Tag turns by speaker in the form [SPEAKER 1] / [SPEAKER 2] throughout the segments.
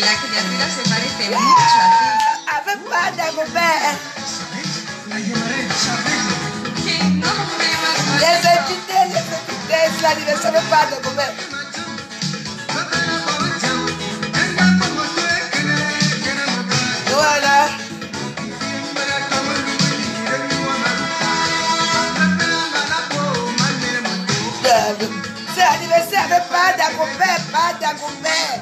[SPEAKER 1] la criatura se parece mucho a ti.
[SPEAKER 2] A ver, vaya, Gobert.
[SPEAKER 1] Que no me vas a
[SPEAKER 2] Les invités, es l'anniversaire de Padre Gobert. Voilà. C'est l'anniversaire de Padre Gobert, Padre Gobert.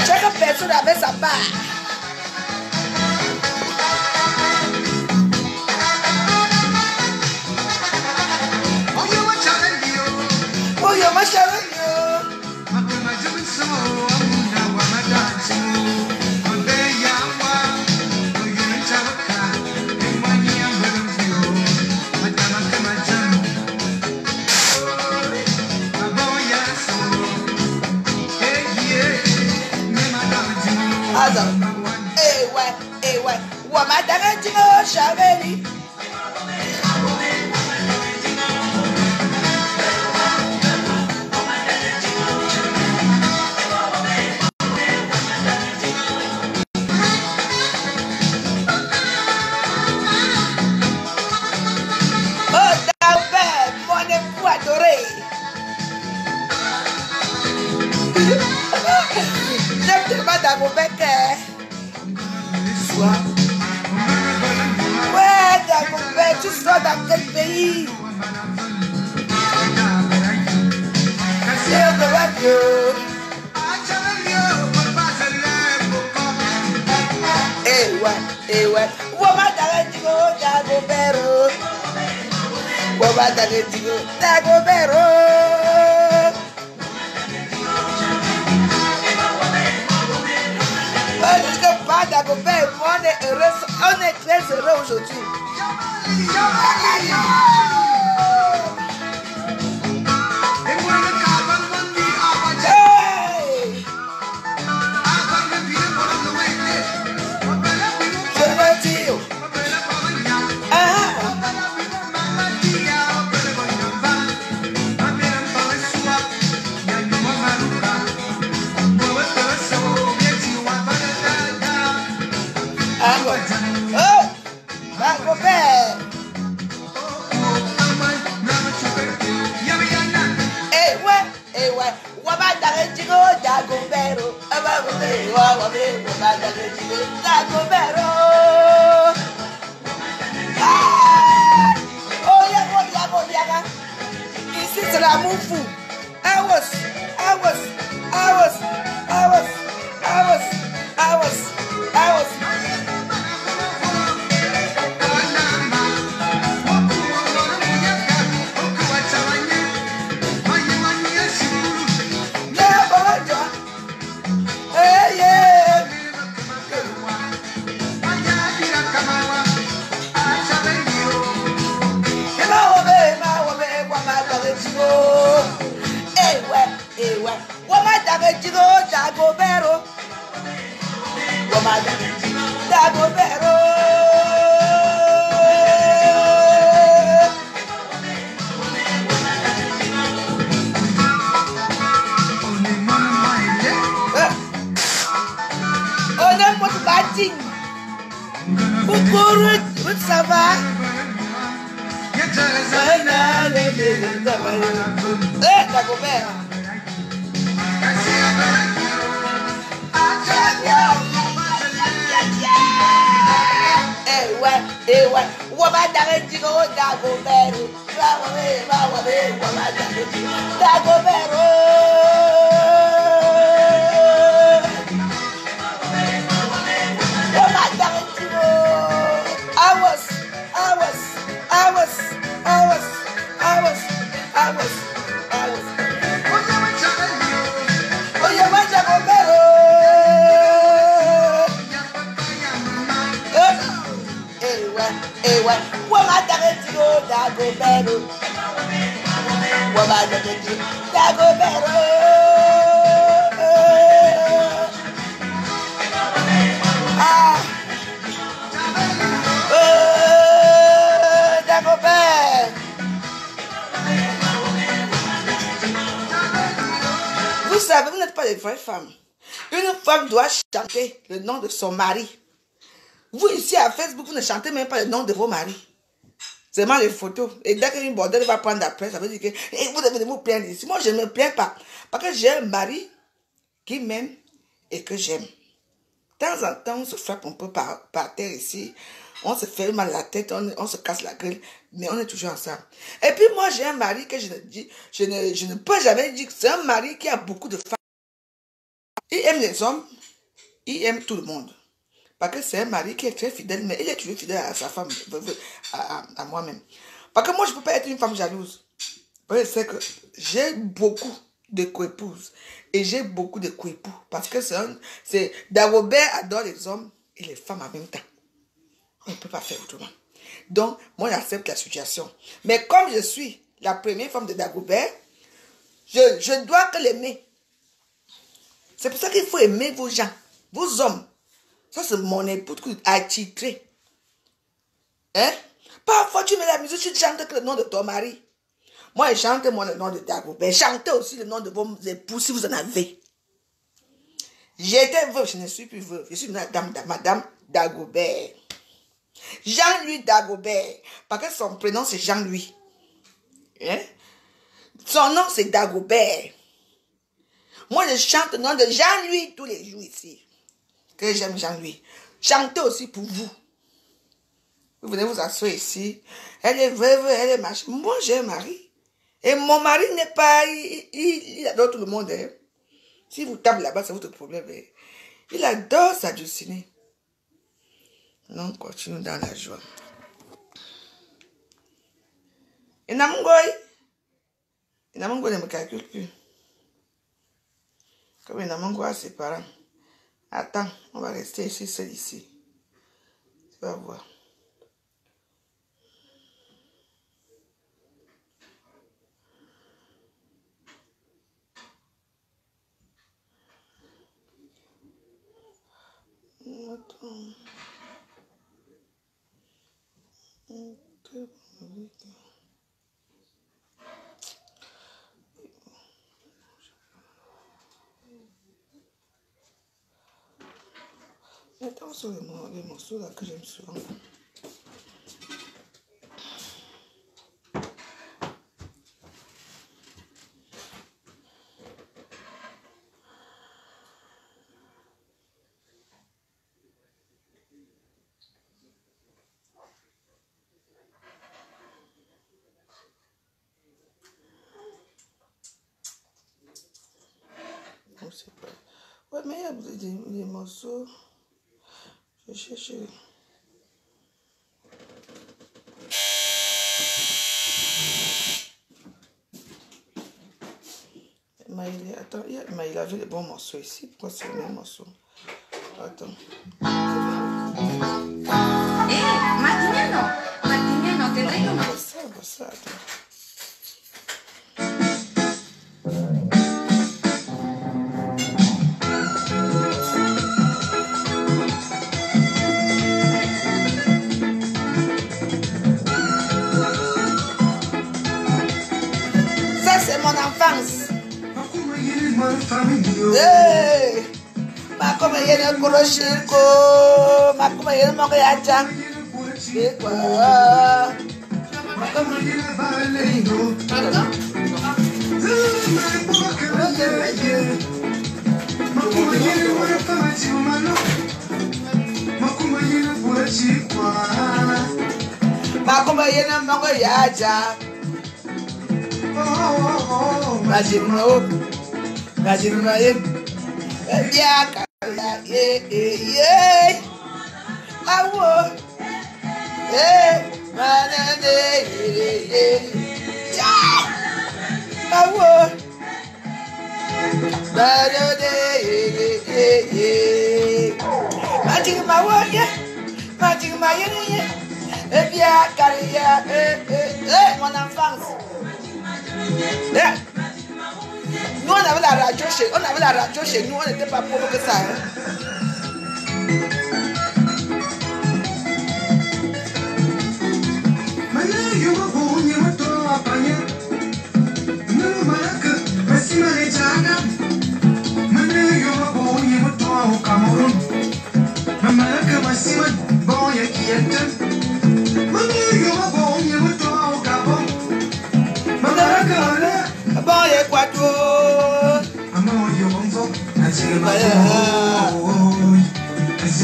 [SPEAKER 2] Chaque personne avait sa part. Oh, you're my challenge. Ewe, wamadara jingo shaveli. Oh, ta père, mon époux adoré. J'aime tellement dans mon bec. Ouais, Dagobert, tu sors dans quel pays? C'est de radio. Eh ouais, Wamadarajigo, Dagobert. Wamadarajigo, Dagobert. Pas Dagobert, on est heureux, on est très heureux aujourd'hui. Ici c'est l'amour fou. Ça va? Dagobert. ouais. Wabadare Digo Dagobero. Wabadare Dagobero. Wabadare Digo. I was. Oye, vaya Gobero. Ewa, Wabadare Digo Dagobero. Wabadare Digo Dagobero. Dagobert. Vous savez, vous n'êtes pas des vraies femmes. Une femme doit chanter le nom de son mari. Vous ici à Facebook, vous ne chantez même pas le nom de vos maris. Seulement les photos. Et dès qu'une bordel va prendre la presse, ça veut dire que vous devez vous plaindre ici. Moi, je ne me plains pas. Parce que j'ai un mari qui m'aime et que j'aime. De temps en temps, on se frappe un peu par terre ici. On se fait mal la tête, on se casse la gueule, mais on est toujours ensemble. Et puis moi, j'ai un mari que je ne peux jamais dire que c'est un mari qui a beaucoup de femmes. Il aime les hommes, il aime tout le monde. Parce que c'est un mari qui est très fidèle, mais il est toujours fidèle à sa femme, à moi-même. Parce que moi, je ne peux pas être une femme jalouse. Parce que c'est que j'ai beaucoup de coépouses et j'ai beaucoup de coépoux. Parce que Dagobert adore les hommes et les femmes en même temps. On ne peut pas faire autrement. Donc, moi, j'accepte la situation. Mais comme je suis la première femme de Dagobert, je dois que l'aimer. C'est pour ça qu'il faut aimer vos gens, vos hommes. Ça, c'est mon époux qui a titré. Hein? Parfois, tu mets la musique, tu chantes que le nom de ton mari. Moi, je chante le nom de Dagobert. Chantez aussi le nom de vos époux si vous en avez. J'étais veuve, je ne suis plus veuve. Je suis madame Dagobert. Jean-Louis Dagobert. Parce que son prénom, c'est Jean-Louis. Hein? Son nom, c'est Dagobert. Moi, je chante le nom de Jean-Louis tous les jours ici. Que j'aime Jean-Louis. Chantez aussi pour vous. Vous venez vous asseoir ici. Elle est veuve, elle est machin. Moi, j'ai un mari. Et mon mari n'est pas... Il adore tout le monde. Hein. Si vous tapez là-bas, c'est votre problème. Hein. Il adore s'adouciner. Non, on continue dans la joie. Et Namungoy ne me calcule plus. Comme Namungoy a ses parents. Attends, on va rester ici, seul ici. Tu vas voir. Attends. Attends sur les morceaux là que j'aime souvent. Je sais pas. Ouais, mais il y a des morceaux. Je cherche. Attends, il avait les bons morceaux ici. Pourquoi c'est le même morceau? Attends.
[SPEAKER 1] Martiniano, te traigo uno.
[SPEAKER 2] Ça, attends. Ça, c'est mon enfance. Hey! Makoma yene koroshiko, makoma yene mongo yacha. Quoi? Makoma yene balendo. Makoma yene wafama chumano. Makoma yene pura chikwa. yena mango yaja. Imagine mo. Imagine mo ye. Yeah, yeah. Awo. Yeah. Manane. Yeah. Awo. Manane. Magic my work, yeah. Magic my yeah. If you carry mon enfance. Yeah. Nous on avait la radio chez nous, on n'était pas pauvres que ça. Hein?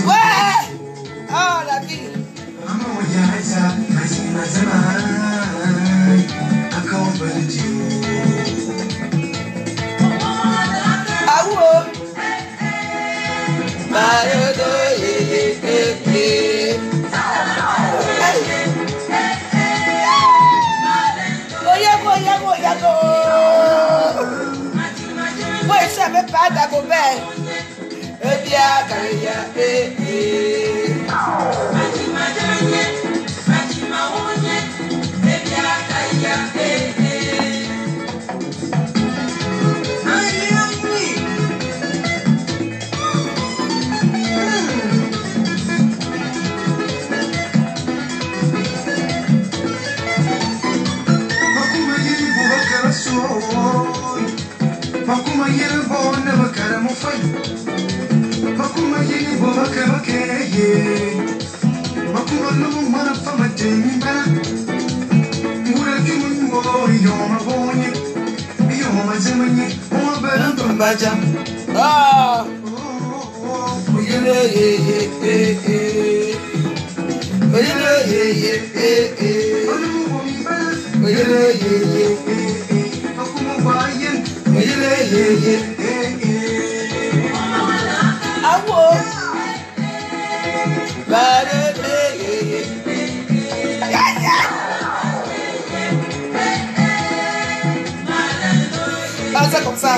[SPEAKER 2] Ouais! Oh la vie! Ah ouais! Moi, je savais pas d'Agobert. Eh bien, carrière,
[SPEAKER 3] Makuma yele bona bakara mufai. Makuma yele bona kabakeye. Makuma no mara fama temba. Mura kimungo yo mabonye. Yo mazemanye o baranto baja.
[SPEAKER 2] Ah! Oyele Awo. C'est comme ça.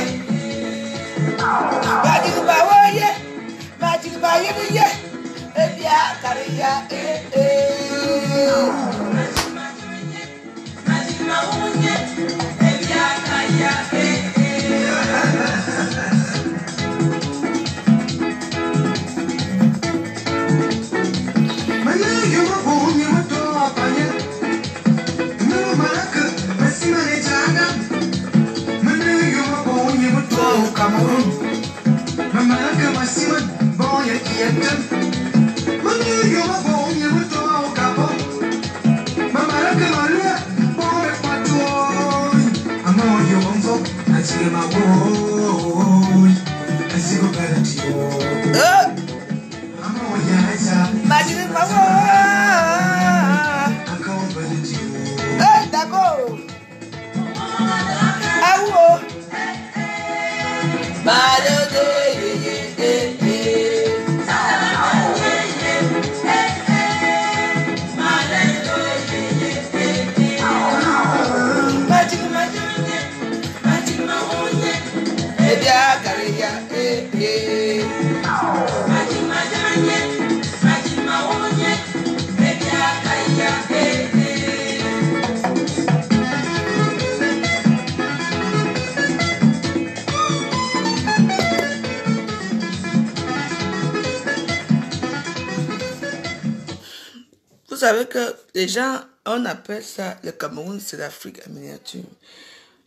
[SPEAKER 2] Vous savez que les gens, on appelle ça le Cameroun, c'est l'Afrique en miniature.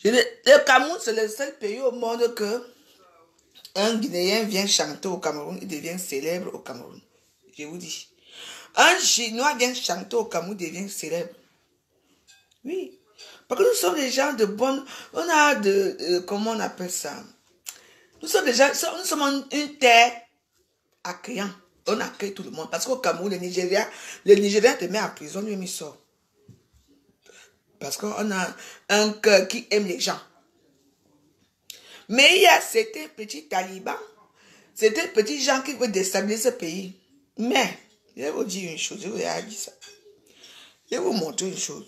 [SPEAKER 2] Le Cameroun, c'est le seul pays au monde que un Guinéen vient chanter au Cameroun, il devient célèbre au Cameroun. Je vous dis. Un Chinois vient chanter au Cameroun, il devient célèbre. Oui. Parce que nous sommes des gens de bonne... On a comment on appelle ça? Nous sommes des gens... Nous sommes une terre accueillante. On accueille tout le monde. Parce qu'au Cameroun, le Nigérien te met en prison, lui, il sort. Parce qu'on a un cœur qui aime les gens. Mais il y a certains petits talibans, certains petits gens qui veulent déstabiliser ce pays. Mais, je vais vous dire une chose, je vous ai dit ça. Je vais vous montrer une chose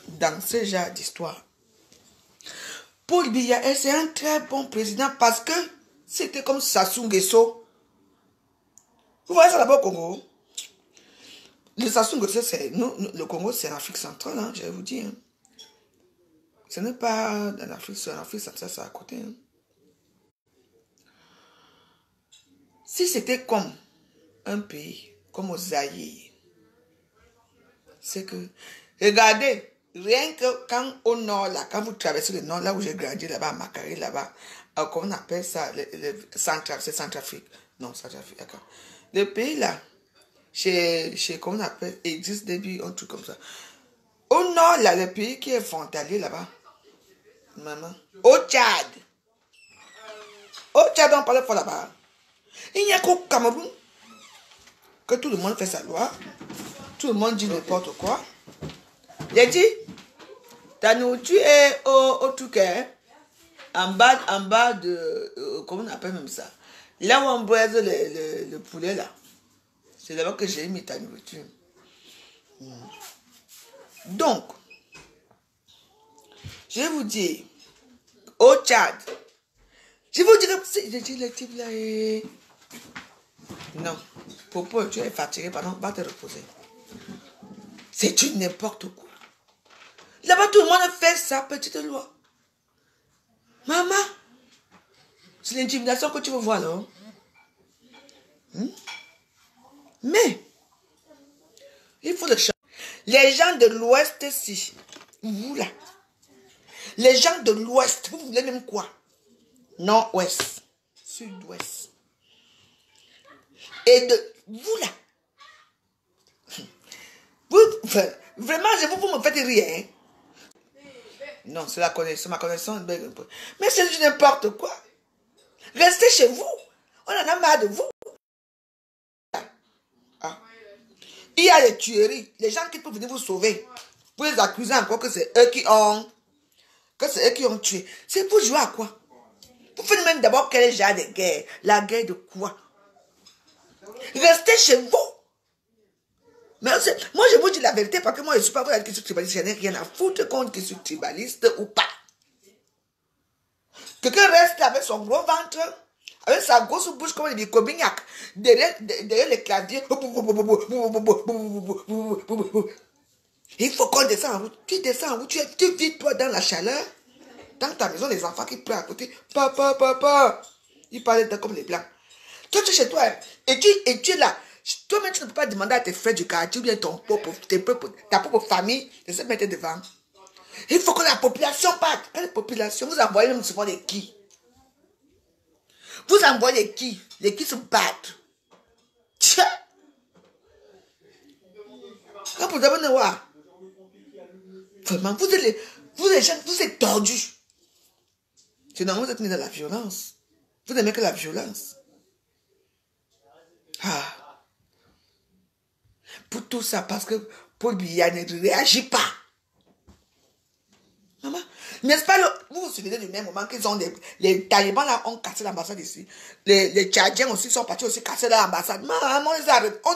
[SPEAKER 2] dans ce genre d'histoire. Paul Biya, c'est un très bon président parce que c'était comme Sassou Nguesso. Vous voyez ça là-bas au Congo? Le Sassou Nguesso, le Congo, c'est l'Afrique centrale, hein, je vais vous dire. Ce n'est pas en Afrique centrale, c'est à côté. Hein. Si c'était comme un pays, comme au Zaïre, c'est que, regardez, rien que quand au nord, là, quand vous traversez le nord, là où j'ai grandi, là-bas, à Makari, là-bas, comment on appelle ça, c'est Centrafrique. Non, Centrafrique, d'accord. Le pays, là, chez comment on appelle, existe depuis un truc comme ça. Au nord, là, le pays qui est frontalier, là-bas, maman, au Tchad. Au Tchad, on parle pas là-bas. Il n'y a qu'au Cameroun que tout le monde fait sa loi. Tout le monde dit n'importe quoi. J'ai dit, ta nourriture est au Touquet, en bas de, comment on appelle même ça? Là où on braise le poulet, là. C'est là-bas que j'ai mis ta nourriture. Donc, je vais vous dire, au Tchad, je vous dirai, j'ai dit le type là est... Non, Popo, tu es fatigué, pardon, va te reposer. C'est du n'importe quoi. Là-bas, tout le monde fait sa petite loi. Maman, c'est l'intimidation que tu veux voir, là. Mais, il faut le changer. Les gens de l'Ouest, si, vous là, les gens de l'Ouest, vous voulez même quoi? Nord-Ouest, Sud-Ouest. Et de vous là, vous, vraiment, vous me faites rire. Hein? Non, c'est ma connaissance. Mais c'est du n'importe quoi. Restez chez vous. On en a marre de vous. Ah. Il y a les tueries. Les gens qui peuvent venir vous sauver. Vous les accusez encore que c'est eux qui ont tué. C'est pour jouer à quoi? Vous faites même d'abord quel genre de guerre? La guerre de quoi? Restez chez vous. Mais moi, je vous dis la vérité parce que moi, je ne suis pas pour qui suis tribaliste. Je n'ai rien à foutre contre qui suis tribaliste ou pas. Quelqu'un reste avec son gros ventre, avec sa grosse bouche comme des Cobignac, derrière les claviers. Il faut qu'on descende en route. Tu descends en route, tu vis toi dans la chaleur. Dans ta maison, les enfants qui pleurent à côté. Papa, papa. Ils parlent comme les blancs. Toi, tu es chez toi. Et tu es là. Toi-même, tu ne peux pas demander à tes frères du quartier ou bien ta propre famille de se mettre devant. Il faut que la population parte. Quand la population, vous envoyez même souvent les qui. Vous envoyez les qui se battent. Tiens. Quand vous avez voir, vraiment, vous êtes tordus. Sinon, vous êtes mis dans la violence. Vous n'aimez que la violence. Ah. Pour tout ça, parce que Paul Biya ne réagit pas. Maman, n'est-ce pas, vous vous souvenez du même moment qu'ils ont les talibans là ont cassé l'ambassade ici. Les Tchadiens aussi sont partis aussi casser l'ambassade. Maman, on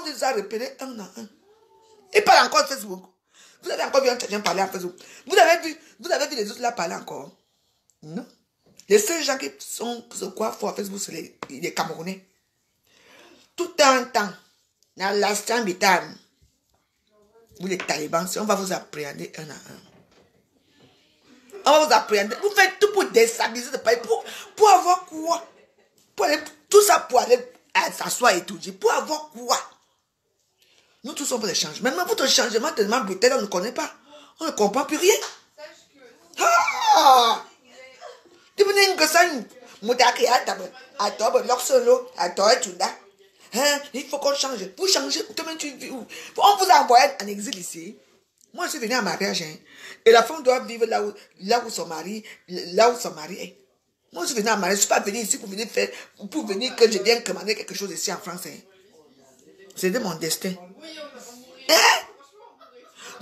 [SPEAKER 2] les a repérés un à un. Ils parlent encore Facebook. Vous avez encore vu un Tchadien parler en Facebook. Vous avez vu les autres là parler encore? Non. Les seuls gens qui se croient forts à Facebook, c'est les Camerounais. Tout un temps, dans l'instant vital, vous les talibans, on va vous appréhender un à un. On va vous appréhender. Vous faites tout pour déstabiliser le pays. Pour avoir quoi? Tout ça pour aller s'asseoir et tout dire. Pour avoir quoi? Nous tous sommes pour les changements. Même votre changement tellement brutal, on ne connaît pas. On ne comprend plus rien. Ah! Il faut qu'on change. Vous changez. On vous a envoyé en exil ici. Moi, je suis venu en mariage. Hein. Et la femme doit vivre là où son mari est. Moi, je suis venu en mariage. Je ne suis pas venu ici pour venir que je vienne commander quelque chose ici en France. Hein. C'était mon destin. Hein?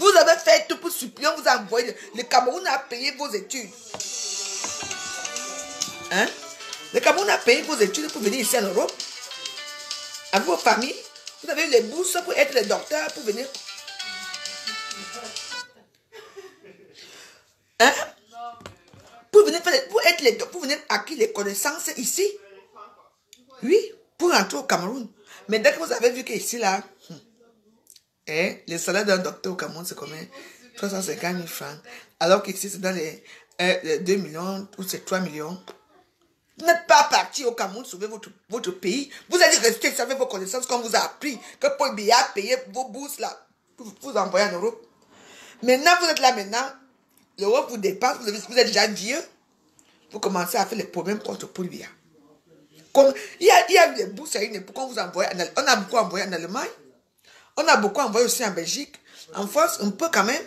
[SPEAKER 2] Vous avez fait tout pour supplier, on vous a envoyé. Le Cameroun a payé vos études. Hein? Le Cameroun a payé vos études pour venir ici en Europe. Avec vos familles. Vous avez eu les bourses pour être les docteurs, pour venir. Hein? Pour venir acquérir les connaissances ici. Oui, pour rentrer au Cameroun. Mais dès que vous avez vu qu'ici, là, le salaire d'un docteur au Cameroun, c'est combien? 350 000 francs. Alors qu'ici, c'est dans les 2 millions ou c'est 3 millions. Vous n'êtes pas parti au Cameroun sauver votre pays. Vous allez rester avec vos connaissances comme vous a appris que Paul Biya a payé vos bourses là pour vous envoyer en Europe. Maintenant, vous êtes là maintenant. L'Europe vous dépasse. Vous êtes déjà vieux. Vous commencez à faire les problèmes contre Paul Biya. Il y a eu des bourses à une époque qu'on vous envoie. On a beaucoup envoyé en Allemagne. On a beaucoup envoyé aussi en Belgique. En France, un peu quand même.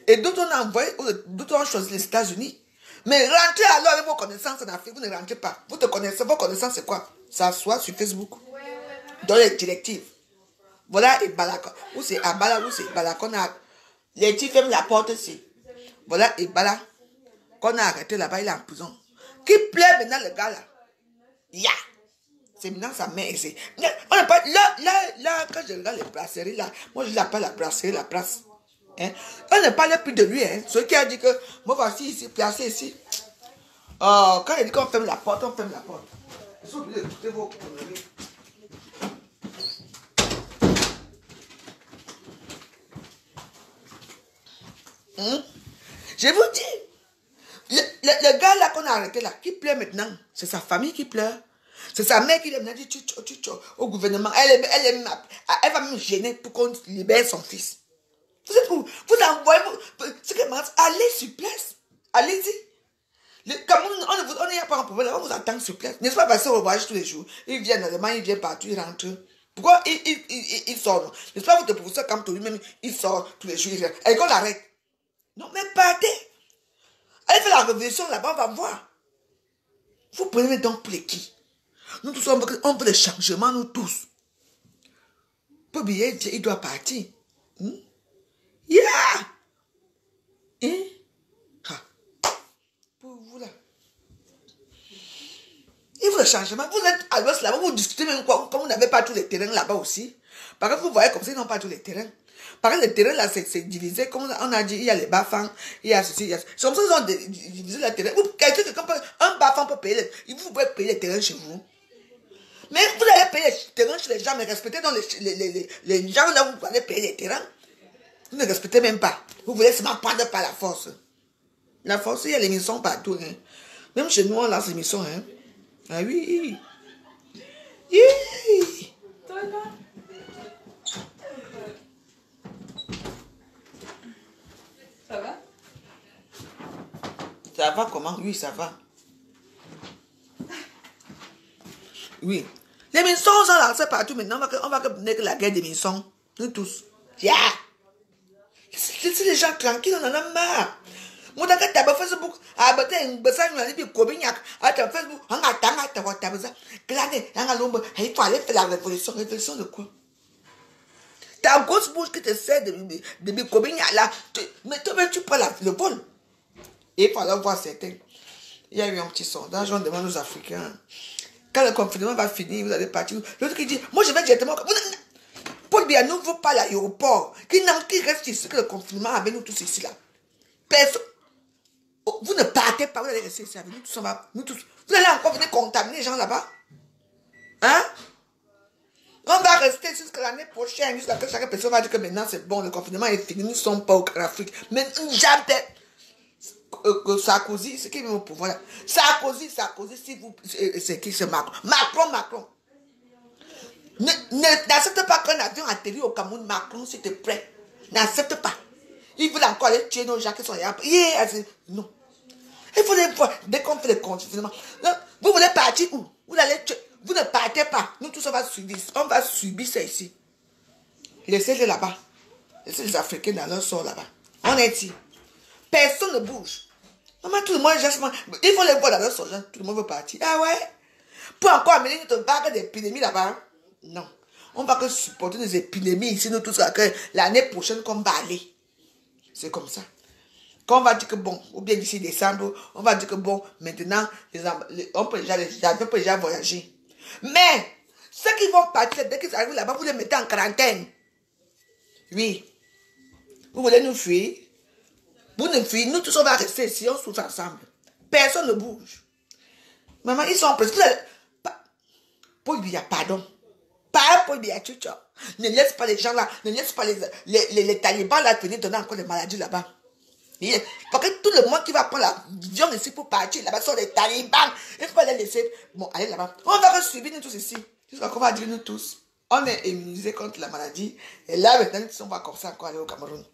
[SPEAKER 2] Et d'autres on a envoyé, d'autres ont choisi les États-Unis. Mais rentrez alors avec vos connaissances en Afrique, vous ne rentrez pas. Vous te connaissez, vos connaissances c'est quoi? Ça soit sur Facebook. Dans les directives. Voilà, et Balaka. Où c'est Abala, où c'est Bala qu'on a. Les petits ferment la porte ici. Voilà, et Bala. Qu'on a arrêté là-bas, il est en prison. Qui plaît maintenant le gars là? Ya! C'est maintenant sa mère ici. On n'a pas. Là, quand je regarde les brasseries là, moi je l'appelle la brasserie, la place. Hein? On ne parle plus de lui. Hein? Celui qui a dit que moi voici ici, placé ici. Quand il dit qu'on ferme la porte, on ferme la porte. Ils sont obligés d'écouter vos conneries. Je vous dis, le gars là qu'on a arrêté là, qui pleure maintenant, c'est sa famille qui pleure. C'est sa mère qui lui a dit au gouvernement. Elle va me gêner pour qu'on libère son fils. Vous êtes où? Vous envoyez, allez sur place. Allez-y. Le Cameroun, on n'y a pas un problème, on vous attend sur place. N'est-ce pas parce qu'on voyage tous les jours? Ils viennent en Allemagne, ils viennent partout, ils rentrent. Pourquoi ils sortent? N'est-ce pas votre professeur comme lui-même, il sort tous les jours, il vient. Et qu'on l'arrête. Non, mais partez. Allez faire la révolution là-bas, on va voir. Vous prenez donc pour les qui? Nous tous, on veut des changements, nous tous. Pour bien dire, il doit partir. Yeah! Hein? Pour vous là. Il faut le changement. Vous êtes à l'ouest là-bas, vous discutez même quoi, comme vous n'avez pas tous les terrains là-bas aussi. Par exemple, vous voyez comme ça, ils n'ont pas tous les terrains. Par exemple, les terrains là, c'est divisé. Comme on a dit, il y a les bas-fonds, il y a ceci, il y a... C'est comme ça qu'ils ont divisé les terrains. Un bas-fond peut payer, vous pouvez payer les terrains chez vous. Mais vous allez payer les terrains chez les gens, mais respectez donc les gens là, vous allez payer les terrains. Vous ne respectez même pas. Vous voulez seulement prendre par la force. La force, il y a les missions partout. Hein. Même chez nous, on lance les missions. Hein. Ah oui.
[SPEAKER 1] Ça va?
[SPEAKER 2] Ça va comment? Oui, ça va. Oui. Les missions sont lancées partout maintenant. On va que la guerre des missions. Nous tous. Yeah! C'est les gens tranquilles, on en a marre. Moi, dans le Facebook, il faut aller faire la révolution. Révolution de quoi? Ta grosse bouche qui te sert de Kobignac là, mais toi-même tu prends le vol. Et il faut aller voir certains. Il y a eu un petit sondage, on demande aux Africains. Quand le confinement va finir, vous allez partir. L'autre qui dit, moi je vais directement. Paul Biya ne veut pas l'aéroport. Qui reste ici que le confinement avec nous tous ici là. Personne. Vous ne partez pas, vous allez rester ici avec nous. Nous tous. Vous allez encore venir contaminer les gens là-bas. Hein? On va rester jusqu'à l'année prochaine, jusqu'à que chaque personne va dire que maintenant c'est bon, le confinement est fini, nous ne sommes pas au Afrique. Mais jamais. Sarkozy, c'est qui est au pouvoir là? Sarkozy, si vous. C'est qui? C'est Macron. Macron. N'accepte pas qu'un avion atterrit au Cameroun, Macron, s'il te plaît. N'accepte pas. Il veut encore aller tuer nos gens qui sont là. Non. Il faut les voir. Dès qu'on fait le confinement. Vous voulez partir où? Vous allez tuer. Vous ne partez pas. Nous tous, on va subir ça ici. Laissez-les là-bas. Laissez les Africains dans leur sort là-bas. On est ici. Personne ne bouge. Maman, tout le monde, il faut les voir dans leur sort. Tout le monde veut partir. Ah ouais? Pour encore amener une vague d'épidémie là-bas. Non. On va que supporter des épidémies ici, nous tous, l'année prochaine, qu'on va aller. C'est comme ça. Quand on va dire que bon, ou bien d'ici décembre, on va dire que bon, maintenant, on peut déjà voyager. Mais, ceux qui vont partir, dès qu'ils arrivent là-bas, vous les mettez en quarantaine. Oui. Vous voulez nous fuir? Vous ne fuyez, nous tous on va rester ici, on souffre ensemble. Personne ne bouge. Maman, ils sont presque. Pour lui, pardon. Pas pour lui, ne laisse pas les gens là, ne laisse pas les talibans là venir donner encore des maladies là-bas. Parce que tout le monde qui va prendre l'avion ici pour partir là-bas sont les talibans. Il ne faut pas les laisser. Bon, allez là-bas. On va suivre nous tous ici. Jusqu'à qu'on va dire nous tous. On est immunisés contre la maladie. Et là, maintenant, on va comme ça encore aller au Cameroun.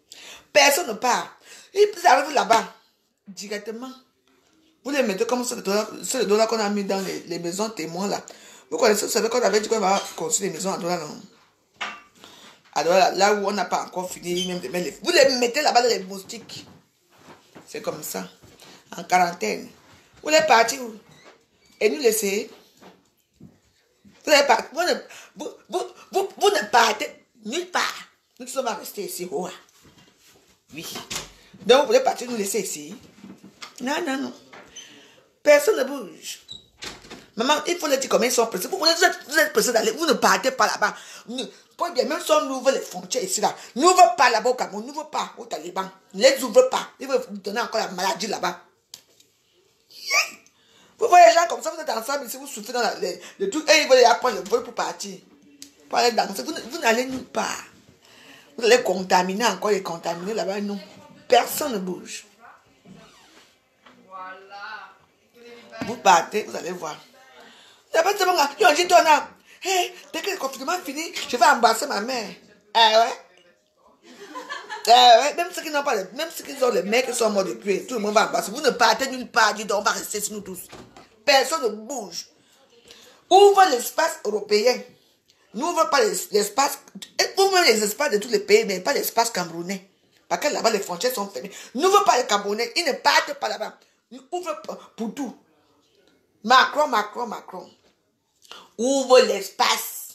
[SPEAKER 2] Personne ne part. Ils arrivent là-bas. Directement. Vous les mettez comme ça, le dollar qu'on a mis dans les maisons témoins là. Vous connaissez, vous savez qu'on avait dit qu'on va construire des maisons à dollar, non? Alors là où on n'a pas encore fini, même de mettre vous les mettez là-bas dans les moustiques. C'est comme ça. En quarantaine. Vous les partez où? Et nous laissez. Vous ne partez nulle part. Nous sommes restés ici. Oh. Oui. Donc vous voulez partir nous laisser ici? Non, non, non. Personne ne bouge. Maman, il faut les dire combien ils sont pressés. Vous êtes pressés d'aller. Vous ne partez pas là-bas. Même si on ouvre les frontières ici, là. N'ouvre pas là-bas au Cameroun. N'ouvre pas aux talibans. Ne les ouvre pas. Ils veulent vous donner encore la maladie là-bas. Yeah. Vous voyez les gens comme ça, vous êtes ensemble ici, vous souffrez dans le truc. Et ils veulent apprendre le vol pour partir. Pour aller danser. Vous n'allez nulle part. Vous allez contaminer encore les contaminer là-bas. Non. Personne ne bouge. Vous partez, vous allez voir. Ils ont dit, hey, dès que le confinement finit, je vais embrasser ma mère. Ah ouais? Ah ouais? Même ceux qui n'ont pas, même ceux qui ont les mecs qui sont morts depuis, tout le monde va embrasser. Vous ne partez nulle part, dites donc, on va rester ici nous tous. Personne ne bouge. Ouvre l'espace européen. N'ouvre pas l'espace, ouvre les espaces de tous les pays, mais pas l'espace camerounais. Parce que là-bas, les frontières sont fermées. N'ouvre pas les Camerounais, ils ne partent pas là-bas. Ouvre pour tout. Macron. Ouvre l'espace.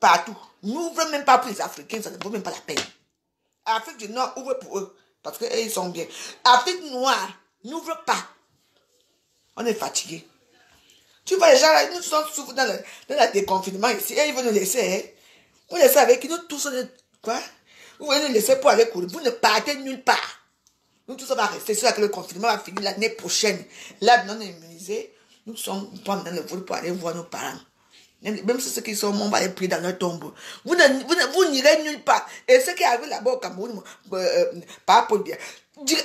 [SPEAKER 2] Partout. N'ouvre même pas pour les Africains, ça ne vaut même pas la peine. Afrique du Nord, ouvre pour eux. Parce qu'eux, ils sont bien. Afrique noire, n'ouvre pas. On est fatigué. Tu vois, les gens là, nous sommes souvent dans le déconfinement ici. Et ils vont nous laisser. Hein? Vous laissez avec nous tous. Quoi? Vous voulez nous laisser pour aller courir. Vous ne partez nulle part. Nous tous, on va rester sur le confinement va finir l'année prochaine. Là, on est immunisés. Nous sommes pas dans le vol pour aller voir nos parents. Même ceux qui sont morts, on va les prier dans leur tombe. Vous n'irez nulle part. Et ceux qui arrivent là-bas au Cameroun, pas pour bien. Tu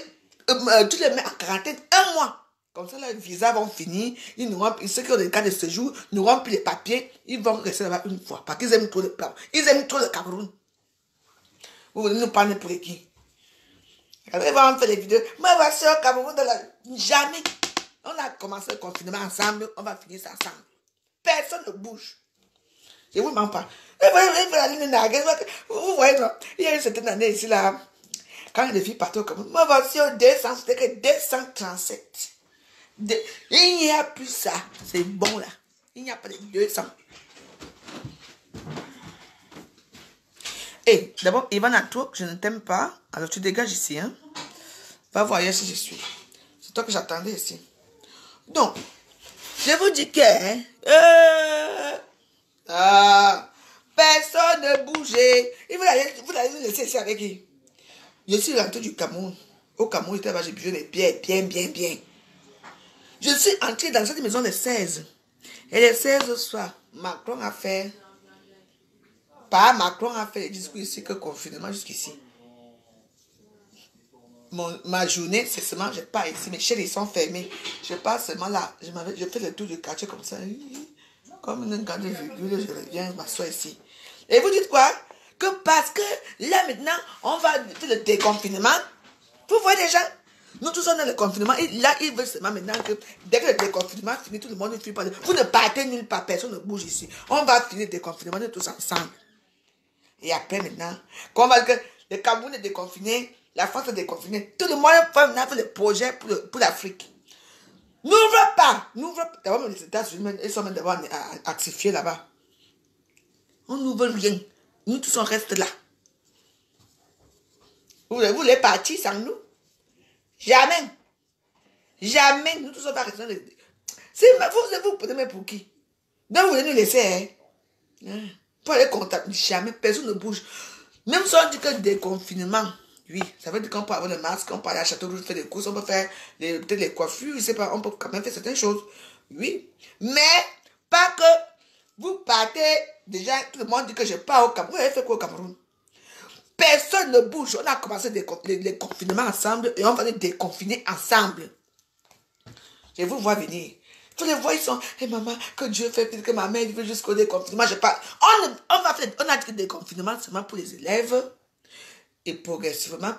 [SPEAKER 2] les mets en quarantaine 1 mois. Comme ça, les visas vont finir. Ceux qui ont des cas de séjour nous remplissent les papiers. Ils vont rester là-bas une fois. Parce qu'ils aiment trop le plan. Ils aiment trop le Cameroun. Vous voulez nous parler pour qui? Quand ils vont faire des vidéos, moi, voici au Cameroun, jamais. On a commencé le confinement ensemble, on va finir ça ensemble. Personne ne bouge. Je ne vous mens pas. Vous voyez, non? Il y a eu cette année ici, là, quand les filles partent au Cameroun, moi, voici au 200, c'était que 237. Il n'y a plus ça. C'est bon, là. Il n'y a pas de 200. Et d'abord, Ivan Atou, je ne t'aime pas. Alors tu dégages ici. Hein? Va voir si je suis. C'est toi que j'attendais ici. Donc, je vous dis que personne ne bougeait. Et vous allez nous laisser ici avec qui? Je suis rentré du Cameroun. Au Cameroun, j'ai besoin de bien. Je suis entré dans cette maison le 16. Et le 16 soir, Macron a fait le discours ici que confinement jusqu'ici. Ma journée, c'est seulement, je pars ici, mes chaînes sont fermées. Je pars seulement là. Je fais le tour du quartier comme ça. Comme une grande virgule, je reviens, je m'assois ici. Et vous dites quoi? Que parce que là maintenant, on va faire le déconfinement. Vous voyez les gens? Nous tous sommes dans le confinement. Et là, ils veulent seulement maintenant que dès que le déconfinement finit, tout le monde ne finit pas. Vous ne partez nulle part, personne ne bouge ici. On va finir le déconfinement, nous tous ensemble. Et après maintenant, quand on va dire que le Cameroun est déconfiné, la France est déconfinée, tout le monde va maintenant faire le projet pour l'Afrique. N'ouvre pas. D'abord, les États-Unis, ils sont même d'abord actifiés là-bas. On n'ouvre rien. Nous tous on reste là. Vous voulez partir sans nous? Jamais. Jamais. Nous tous on va rester. Si vous prenez même pour qui? Donc vous voulez nous laisser, hein? Pour aller contacter, jamais, personne ne bouge. Même si on dit que déconfinement, oui, ça veut dire qu'on peut avoir le masque, on peut aller à Château Rouge faire des courses, on peut faire peut-être les coiffures, je sais pas, on peut quand même faire certaines choses. Oui. Mais, pas que vous partez, déjà, tout le monde dit que je pars au Cameroun. Vous avez fait quoi au Cameroun? Personne ne bouge. On a commencé les confinements ensemble et on va les déconfiner ensemble. Je vous vois venir. Tous les voix, ils sont, hey maman, que Dieu fait, que ma mère veut jusqu'au déconfinement. Je parle. On a dit que le déconfinement seulement pour les élèves. Et progressivement.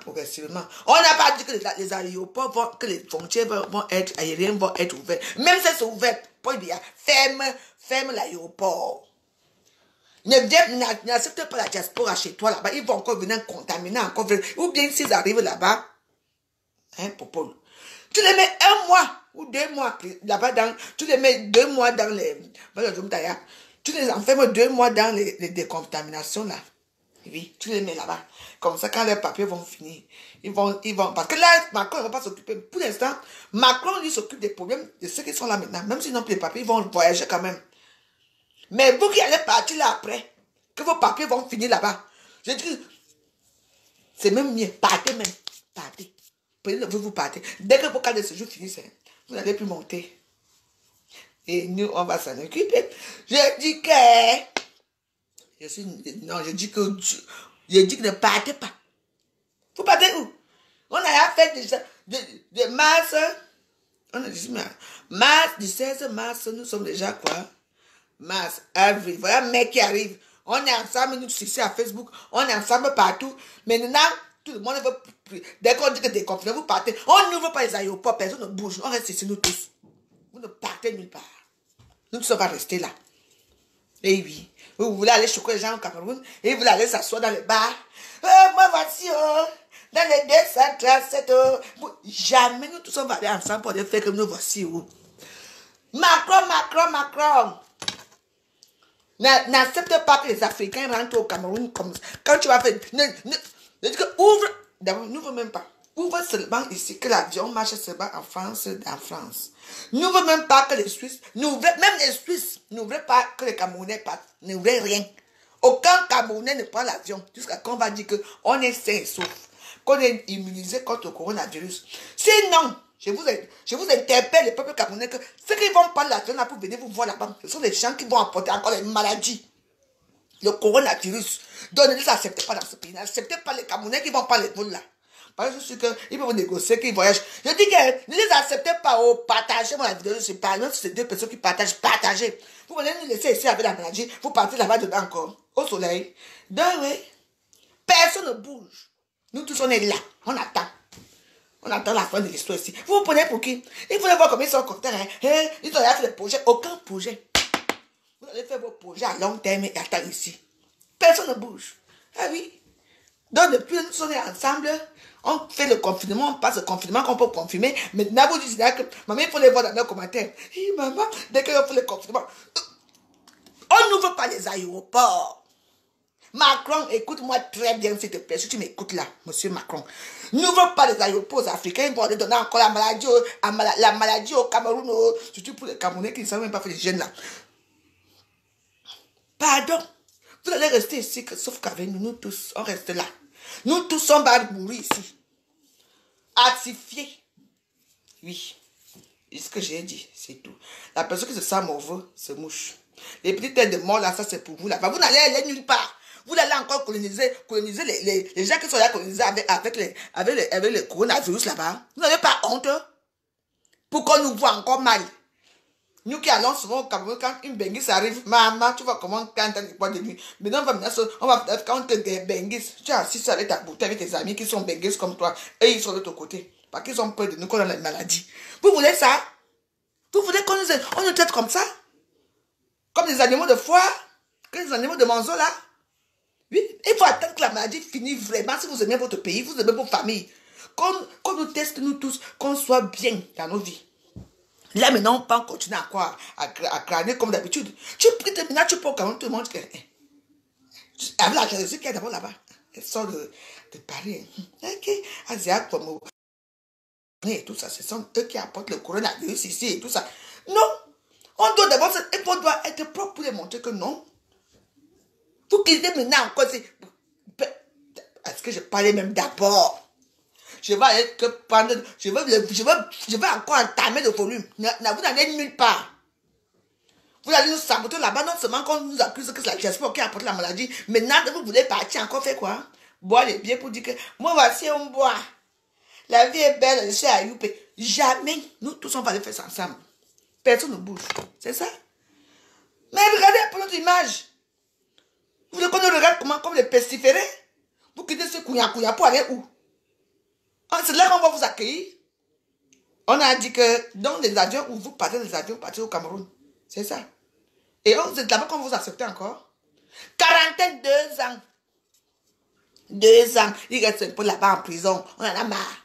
[SPEAKER 2] On n'a pas dit que les aéroports, que les frontières vont être aériennes, vont être ouvertes. Même si c'est ouvert, pour dire, ferme l'aéroport. N'accepte pas la diaspora chez toi là-bas. Ils vont encore venir contaminer encore. Ou bien s'ils arrivent là-bas, hein, Popol. Tu les mets 1 mois ou 2 mois là-bas tu les mets 2 mois dans les, tu les enfermes 2 mois dans les décontaminations là. Oui, tu les mets là-bas. Comme ça, quand les papiers vont finir, ils vont, parce que là, Macron ne va pas s'occuper. Pour l'instant, Macron, lui, s'occupe des problèmes de ceux qui sont là maintenant. Même s'ils n'ont plus les papiers, ils vont voyager quand même. Mais vous qui allez partir là après, que vos papiers vont finir là-bas, je dis, c'est même mieux. Partez même. Partez. Vous partez. Dès que vos cas de séjour finissent, vous n'allez plus monter. Et nous, on va s'en occuper. Je dis que... je dis que ne partez pas. Vous partez où? On a fait de mars, on a dit mars, du 16 mars, nous sommes déjà quoi? Mars, avril, voilà mai qui arrive. On est ensemble, nous ici à Facebook, on est ensemble partout. Maintenant, tout le monde veut plus. Dès qu'on dit que déconfiné, vous partez. On n'ouvre pas les aéroports, personne ne bouge. On reste ici, nous tous. Vous ne partez nulle part. Nous tous, on va rester là. Et oui, vous voulez aller choquer les gens au Cameroun et vous voulez aller s'asseoir dans les bars. Moi voici, dans les 237, jamais nous tous on va aller ensemble pour faire comme nous voici. Macron. N'accepte pas que les Africains rentrent au Cameroun comme ça. Quand tu vas faire, ouvre, d'abord, n'ouvre même pas. Ouvre seulement ici, que l'avion marche seulement en France. N'ouvre même pas que les Suisses, même les Suisses, n'ouvrez pas que les Camerounais partent, n'ouvrez rien. Aucun Camerounais ne prend l'avion jusqu'à qu'on va dire qu'on est sain et sauf, qu'on est immunisé contre le coronavirus. Sinon, je vous interpelle, les peuples camerounais, que ceux qui vont prendre l'avion là pour venir vous voir là-bas, ce sont des gens qui vont apporter encore les maladies. Le coronavirus. Donc ne les acceptez pas dans ce pays. N'acceptez pas les Camerounais qui vont prendre les vols là. Parce que je suis sûr qu'ils peuvent négocier, qu'ils voyagent. Je dis que ne les acceptez pas, partagez mon vidéo, je sais pas. Même si c'est 2 personnes qui partagez. Vous venez nous laisser ici avec la maladie, vous partez là-bas dedans encore, au soleil. Donc oui, personne ne bouge. Nous tous on est là, on attend. On attend la fin de l'histoire ici. Vous vous prenez pour qui? Il faut voir comment ils sont contents. Ils ont fait des projets, aucun projet. Vous allez faire vos projets à long terme et attendre ici. Personne ne bouge. Ah oui. Donc depuis nous sommes ensemble, on fait le confinement, on passe le confinement qu'on peut confirmer. Maintenant vous dites que maman, il faut les voir dans nos commentaires. Hey, maman, dès qu'on fait le confinement, on n'ouvre pas les aéroports. Macron, écoute-moi très bien s'il te plaît, si tu m'écoutes là, monsieur Macron. N'ouvre pas les aéroports africains, ils vont aller donner encore la maladie au Cameroun, surtout pour les Camerounais qui ne savent même pas faire les gènes là. Pardon, vous allez rester ici, sauf qu'avec nous tous, on reste là. Nous tous, on va mourir ici. Artifié. Oui. C'est ce que j'ai dit, c'est tout. La personne qui se sent mauvais se mouche. Les petites têtes de mort là, ça c'est pour vous là-bas. Vous n'allez aller nulle part. Vous allez encore coloniser les gens qui sont là colonisés avec le coronavirus là-bas. Vous n'avez pas honte pour qu'on nous voit encore mal. Nous qui allons souvent au Cameroun, quand une benguise arrive, maman, tu vois comment quand tu pas de nuit. Maintenant, on va quand tu es benguise, tu es assis avec ta bouteille avec tes amis qui sont benguises comme toi, et ils sont de l'autre côté. Parce qu'ils ont peur de nous qu'on a la maladie. Vous voulez ça? Vous voulez qu'on nous traite comme ça? Comme des animaux de foire? Comme des animaux de manzo là? Oui, il faut attendre que la maladie finisse vraiment. Si vous aimez votre pays, vous aimez vos familles. Qu'on nous teste nous tous, qu'on soit bien dans nos vies. Là maintenant, on peut continuer à quoi? À crâner comme d'habitude. Tu pries maintenant, tu peux quand même tout le monde. Avec la jalousie qu'il y a d'abord là-bas. Elle sort de... de Paris. Ok, Asiat, et tout ça, ce sont eux qui apportent le coronavirus ici et tout ça. Non, on doit d'abord, on doit être propre pour les montrer que non. Vous quittez maintenant encore. Est-ce que je parlais même d'abord? Je vais aller que prendre, je vais encore entamer le volume. Vous n'allez nulle part. Vous allez nous saboter là-bas, non seulement qu'on nous accuse que c'est la diaspora qui apporte la maladie. Maintenant, vous voulez partir encore faire quoi? Boire les biens pour dire que moi voici on boit. La vie est belle, je suis à Youpé. Jamais, nous tous on va aller faire ça ensemble. Personne ne bouge. C'est ça? Mais regardez un peu notre image. Vous voulez qu'on nous regarde comment, comme les pestiférés? Vous quittez ce couilla pour aller où? C'est là qu'on va vous accueillir. On a dit que dans les avions, où vous partez des avions, vous partez au Cameroun. C'est ça. Et c'est là-bas qu'on vous accepte encore. Quarantaine, 2 ans. 2 ans. Il reste un peu là-bas en prison. On en a marre.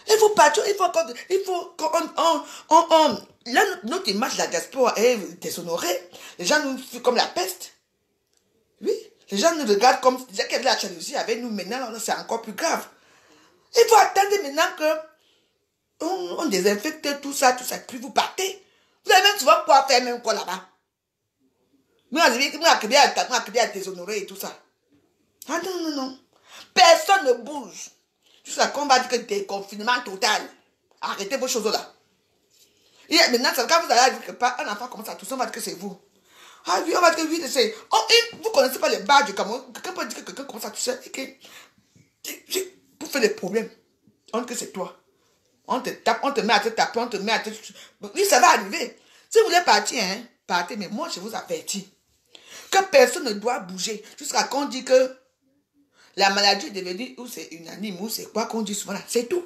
[SPEAKER 2] Il faut partir, là, notre image de la diaspora est déshonorée. Les gens nous fuient comme la peste. Oui. Les gens nous regardent comme, déjà qu'il y avait la jalousie avec nous, maintenant, c'est encore plus grave. Il faut attendre maintenant que on désinfecte tout ça, puis vous partez. Vous avez même souvent pouvoir faire même quoi là-bas. Moi, à déshonorer et tout ça. Ah non. Personne ne bouge. Jusqu'à qu'on va dire que déconfinement total. Arrêtez vos choses là. Et maintenant, quand vous allez dire que un enfant commence à tousser, on va dire que c'est vous. Ah oui, on va dire que oui, c'est... vous ne connaissez pas les bars du Cameroun. Quelqu'un peut dire que quelqu'un commence à tousser et que... Pour faire des problèmes. On dit que c'est toi. On te tape, on te met à te taper, on te met à te... Oui, ça va arriver. Si vous voulez partir, hein, partez. Mais moi, je vous avertis que personne ne doit bouger jusqu'à qu'on dit que la maladie est devenue, ou c'est unanime, ou c'est quoi qu'on dit souvent là. C'est tout.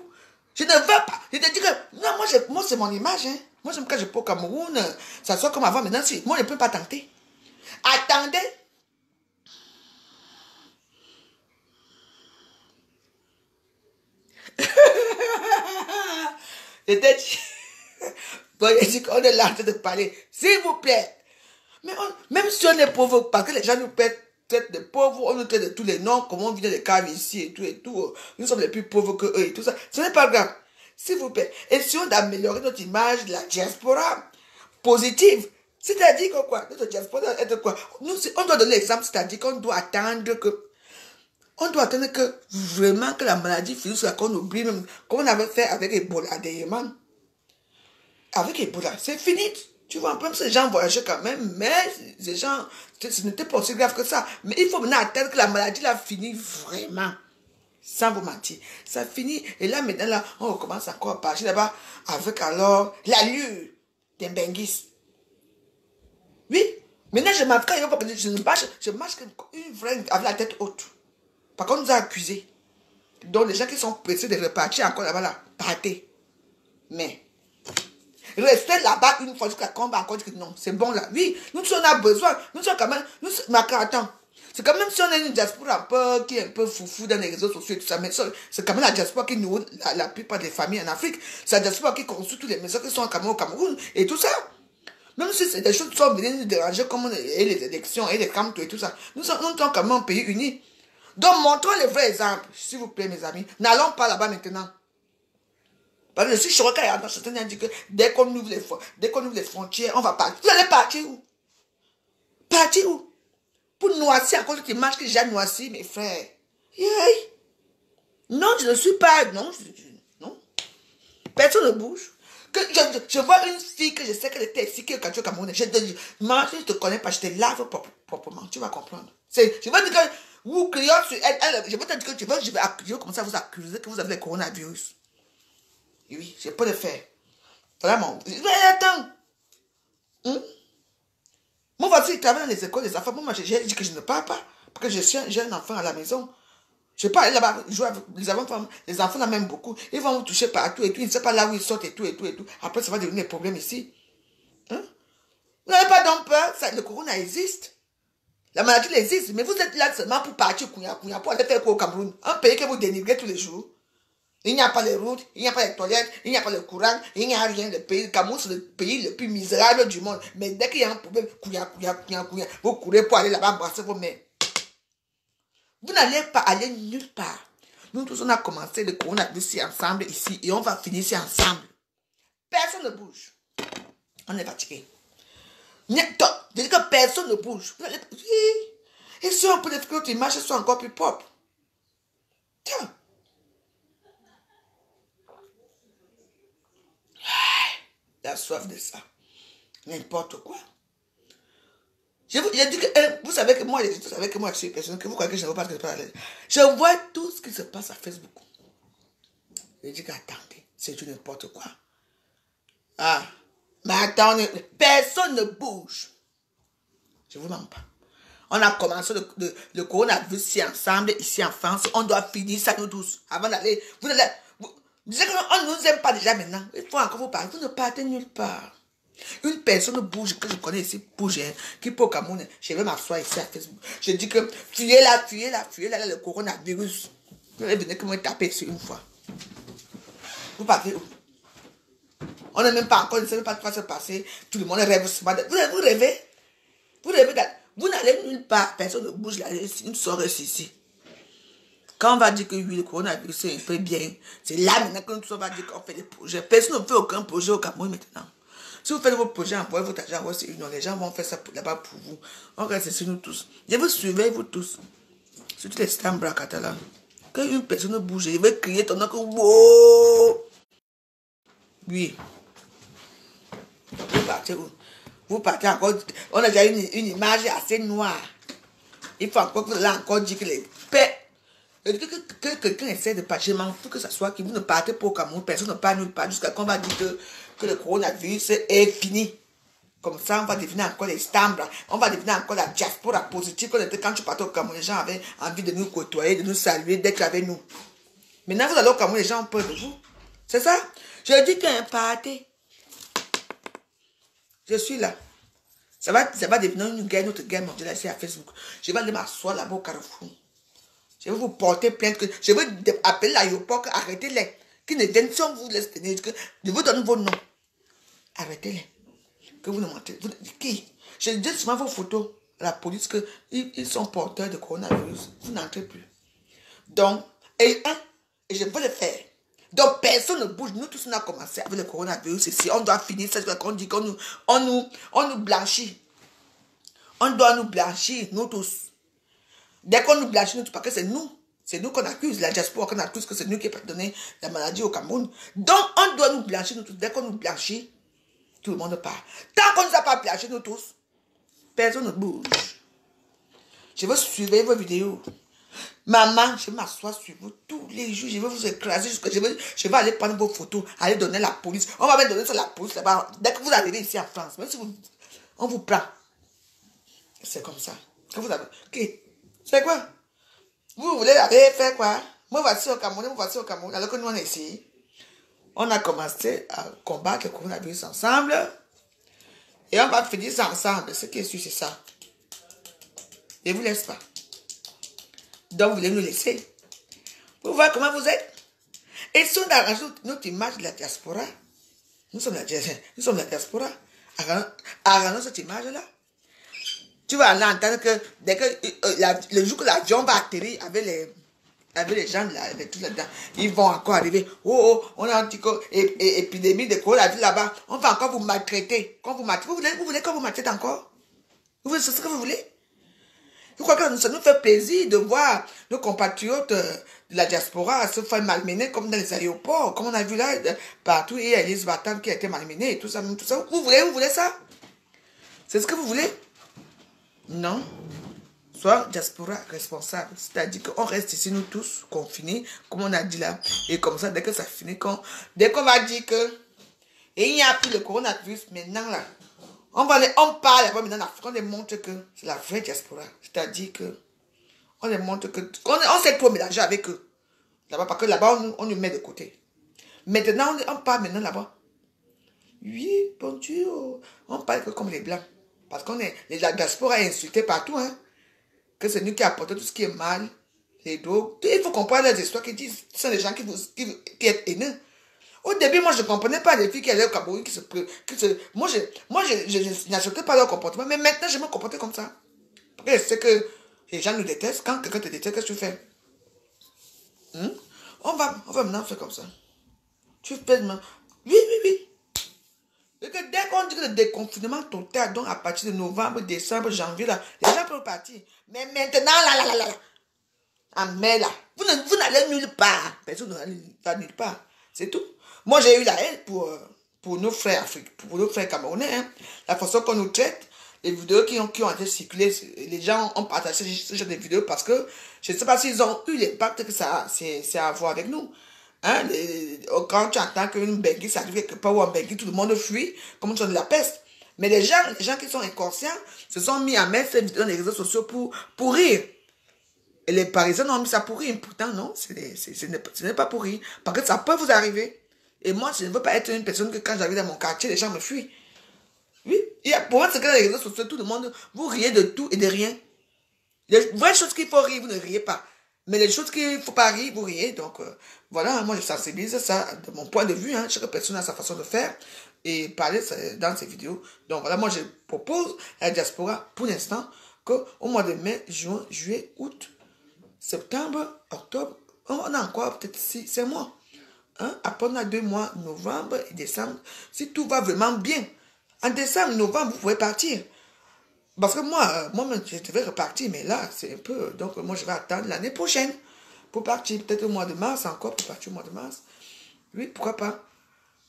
[SPEAKER 2] Je ne veux pas. Je te dis que, non, moi c'est mon image. Hein. Moi, j'aime quand je peux au Cameroun, ça soit comme avant. Maintenant, si, moi, je ne peux pas tenter. Attendez. Je t'ai dit. Bon, je dis qu'on est là en train de parler. S'il vous plaît. Mais même si on est pauvre, parce que les gens nous traitent de pauvres, on nous traite de tous les noms, comme on vient des caves ici et tout. Nous sommes les plus pauvres que eux et tout ça. Ce n'est pas grave. S'il vous plaît, essayons d'améliorer notre image de la diaspora positive. C'est-à-dire que quoi? Notre diaspora doit être quoi? On doit donner l'exemple, c'est-à-dire qu'on doit attendre que vraiment que la maladie finisse, qu'on oublie même, comme on avait fait avec Ebola dernièrement. Avec Ebola, c'est fini. Tu vois, même ces gens voyageaient quand même, mais ces gens, ce n'était pas aussi grave que ça. Mais il faut maintenant attendre que la maladie là finisse vraiment. Sans vous mentir. Ça finit. Et là, maintenant, là, on recommence encore à partir là-bas avec alors l'allure des benguis. Oui. Maintenant, je marche, je marche comme une vraie avec la tête haute. Par contre, on nous a accusés. Donc, les gens qui sont pressés de repartir encore là-bas, là, partez. Mais, restez là-bas une fois jusqu'à qu'on va encore dire que non, c'est bon là. Oui, nous, si on a besoin, nous sommes quand même, mais attends. C'est quand même si on a une diaspora un peu, qui est un peu foufou dans les réseaux sociaux et tout ça, mais c'est quand même la diaspora qui nourrit la plupart des familles en Afrique. C'est la diaspora qui construit toutes les maisons qui sont au Cameroun et tout ça. Même si c'est des choses qui sont venues nous déranger comme les élections et les camps et tout ça. Nous sommes quand même un pays uni. Donc montrons les vrais exemples, s'il vous plaît mes amis. N'allons pas là-bas maintenant. Parce que si je regarde dans certains dit que dès qu'on ouvre les frontières, on va partir. Vous allez partir où? Partir où? Pour noircir encore cette image que j'ai noirci, mes frères. Yeah. Non, je ne suis pas... Non. Personne ne bouge. Que je vois une fille que je sais qu'elle était ici, qui est au Cameroun. Je te dis, moi, je ne te connais pas, je te lave proprement. Tu vas comprendre. Je vais dire que vous criez sur elle. Je vais te dire que je vais commencer à vous accuser que vous avez le coronavirus. Oui, je peux le faire. Vraiment. Mais attends. Mon voisin, il travaille dans les écoles des enfants. Moi, j'ai dit que je ne parle pas. Parce que j'ai un enfant à la maison. Je ne vais pas aller là-bas jouer avec les enfants. Les enfants en même beaucoup. Ils vont vous toucher partout et tout. Ils ne savent pas là où ils sortent et tout. Après, ça va devenir des problèmes ici. Hein? Vous n'avez pas donc peur. Le corona existe. La maladie existe. Mais vous êtes là seulement pour partir pour aller faire quoi au Cameroun? Un pays que vous dénigrez tous les jours. Il n'y a pas les routes, il n'y a pas les toilettes, il n'y a pas le courant, il n'y a rien. Le Cameroun, c'est le pays le plus misérable du monde. Mais dès qu'il y a un problème, vous courez pour aller là-bas embrasser vos mères. Vous n'allez pas aller nulle part. Nous tous, on a commencé le coronavirus ici ensemble, ici, et on va finir ici ensemble. Personne ne bouge. On est fatigué. Je dis que personne ne bouge. Et si on peut faire que notre image soit encore plus propre. Tiens. La soif de ça. N'importe quoi. Je dis que, vous savez que moi, vous savez que moi, je suis une personne que vous croyez que je ne veux pas parler. Je vois tout ce qui se passe à Facebook. Je dis qu'attendez, c'est du n'importe quoi. Ah, mais attendez, personne ne bouge. Je ne vous mens pas. On a commencé le coronavirus ici ensemble, ici en France. On doit finir ça nous tous. Avant d'aller, vous disiez qu'on ne nous aime pas déjà maintenant. Il faut encore vous parler. Vous ne partez nulle part. Une personne bouge, que je connais ici, bouge, hein, qui peut au Cameroun, je vais m'asseoir ici à Facebook. Je dis que fuyez là, le coronavirus. Vous allez venir que me taper sur une fois. Vous partez où? On n'est même pas encore, on ne sait même pas ce qui va se passer. Tout le monde rêve. Vous rêvez? Vous rêvez? Vous n'allez nulle part. Personne ne bouge là. Une soirée ici. Quand on va dire que oui, le coronavirus, c'est un peu bien, c'est là maintenant que nous on va dire qu'on fait des projets. Personne ne fait aucun projet au Cameroun maintenant. Si vous faites vos projets, envoyez votre argent, les gens vont faire ça là-bas pour vous. On reste sur nous tous. Je vous suivez, vous tous. Surtout les Stambrakata là. Quand une personne bouge, il va crier ton nom que wow! Oui. Vous partez où? Vous partez encore. On a déjà une image assez noire. Il faut encore que vous allez encore dire que les paix. Que quelqu'un essaie de partir, je m'en fous que ça soit que vous ne partez pas au Cameroun, personne ne part nulle part, jusqu'à qu'on va dire que le coronavirus est fini. Comme ça, on va devenir encore les Stambra, on va devenir encore la diaspora positive. Quand tu partais au Cameroun, les gens avaient envie de nous côtoyer, de nous saluer, d'être avec nous. Maintenant, vous allez au Cameroun, les gens ont peur de vous. C'est ça? Je dis qu'un party. Je suis là. Ça va devenir une guerre, notre guerre mondiale ici à Facebook. Je vais aller m'asseoir là-bas au Carrefour. Je vais vous porter plainte. Je vais appeler l'aéroport. Arrêtez-les. Qui ne viennent si on vous laisse tenir. Je vous donne vos noms. Arrêtez-les. Que vous ne mentez. Qui? Je dis souvent vos photos à la police qu'ils sont porteurs de coronavirus. Vous n'entrez plus. Donc, et je veux le faire. Donc, personne ne bouge. Nous tous, on a commencé avec le coronavirus ici. On doit finir ça. On dit qu'on nous blanchit. On doit nous blanchir, nous tous. Dès qu'on nous blanchit, parce que c'est nous qu'on accuse, la diaspora qu'on accuse que c'est nous qui avons donné la maladie au Cameroun. Donc, on doit nous blanchir, nous tous. Dès qu'on nous blanchit, tout le monde part. Tant qu'on ne nous a pas blanchi, nous tous, personne ne bouge. Je veux suivre vos vidéos. Maman, je vais m'asseoir sur vous tous les jours. Je vais vous écraser. Je vais aller prendre vos photos, aller donner à la police. On va même donner ça à la police là-bas. Dès que vous arrivez ici en France, même si on vous prend. C'est comme ça. Quand vous avez... Okay. C'est quoi? Vous voulez aller faire quoi? Moi, voici au Cameroun. Alors que nous, on est ici. On a commencé à combattre le coronavirus ensemble. Et on va finir ça ensemble. Ce qui est sûr, c'est ça. Je ne vous laisse pas. Donc, vous voulez nous laisser. Vous voyez comment vous êtes? Et si on arrange notre image de la diaspora, nous sommes la diaspora, arrangeons cette image-là. Tu vas aller entendre que dès que le jour que l'avion va atterrir avec les gens tout là-dedans, ils vont encore arriver. Oh, on a une épidémie de coronavirus là-bas. On va encore vous maltraiter. Quand vous maltraitez, vous voulez qu'on vous maltraite encore? C'est ce que vous voulez? Je crois que ça nous fait plaisir de voir nos compatriotes de la diaspora se faire malmener comme dans les aéroports, comme on a vu là, partout, il y a Elise Vatan qui a été malmenée et tout ça. Vous voulez ça? C'est ce que vous voulez? Non. Soit diaspora responsable. C'est-à-dire qu'on reste ici, nous tous, confinés, comme on a dit là. Et comme ça, dès que ça finit, dès qu'on va dire que il n'y a plus le coronavirus, maintenant là, on parle après maintenant l'Afrique, on démontre que c'est la vraie diaspora. C'est-à-dire que on démontre que on s'est trop mélangé avec eux. Là-bas, parce que là-bas, on nous met de côté. Maintenant, on parle maintenant là-bas. Oui, bon Dieu, on parle que comme les Blancs. Parce qu'on est, la diaspora est insultée partout, hein. Que c'est nous qui apportons tout ce qui est mal, les drogues. Il faut comprendre les histoires qui disent, ce sont les gens qui sont haineux. Au début, moi, je ne comprenais pas les filles qui allaient au Cameroun, moi, je n'acceptais pas leur comportement, mais maintenant, je me comportais comme ça. Parce que je sais que les gens nous détestent. Quand quelqu'un te déteste, qu'est-ce que tu fais? On va maintenant faire comme ça. Tu fais maintenant. Oui. Et que dès qu'on dit que le déconfinement total, donc à partir de novembre, décembre, janvier, là, les gens peuvent partir. Mais maintenant, là. En mai, là, vous n'allez nulle part. Personne ne va nulle part. C'est tout. Moi, j'ai eu la haine pour nos frères africains, pour nos frères camerounais. Hein. La façon qu'on nous traite, les vidéos qui ont été circulées, les gens ont partagé ce genre de vidéos parce que je ne sais pas s'ils ont eu l'impact que ça a à voir avec nous. Hein, quand tu entends qu'une bengue s'arrive quelque part ou un bengue, tout le monde fuit comme si on de la peste. Mais les gens qui sont inconscients se sont mis à mettre ces vidéos dans les réseaux sociaux pour rire. Et les Parisiens ont mis ça pour rire. Pourtant, non, ce n'est pas pour rire. Parce que ça peut vous arriver. Et moi, je ne veux pas être une personne que quand j'arrive dans mon quartier, les gens me fuient. Oui. Pour moi, c'est que dans les réseaux sociaux, tout le monde, vous riez de tout et de rien. Les vraies choses qu'il faut rire, vous ne riez pas. Mais les choses qu'il ne faut pas rire, vous riez. Donc, voilà, moi, je sensibilise ça de mon point de vue. Hein, chaque personne a sa façon de faire et parler dans ses vidéos. Donc, voilà, moi, je propose à la diaspora, pour l'instant, qu'au mois de mai, juin, juillet, août, septembre, octobre, on a encore peut-être 6 mois. Hein? Après, on a 2 mois, novembre et décembre. Si tout va vraiment bien, en décembre, novembre, vous pouvez partir. Parce que moi, je devais repartir, mais là, c'est un peu... Donc, moi, je vais attendre l'année prochaine pour partir. Peut-être au mois de mars, encore pour partir au mois de mars. Oui, pourquoi pas.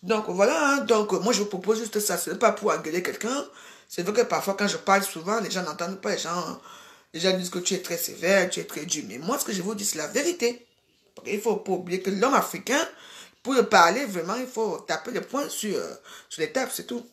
[SPEAKER 2] Donc, voilà. Hein. Donc, moi, je vous propose juste ça. Ce n'est pas pour engueuler quelqu'un. C'est vrai que parfois, quand je parle souvent, les gens n'entendent pas. Les gens disent que tu es très sévère, tu es très dur. Mais moi, ce que je vous dis, c'est la vérité. Il ne faut pas oublier que l'homme africain, pour le parler, vraiment, il faut taper les points sur les tables, c'est tout.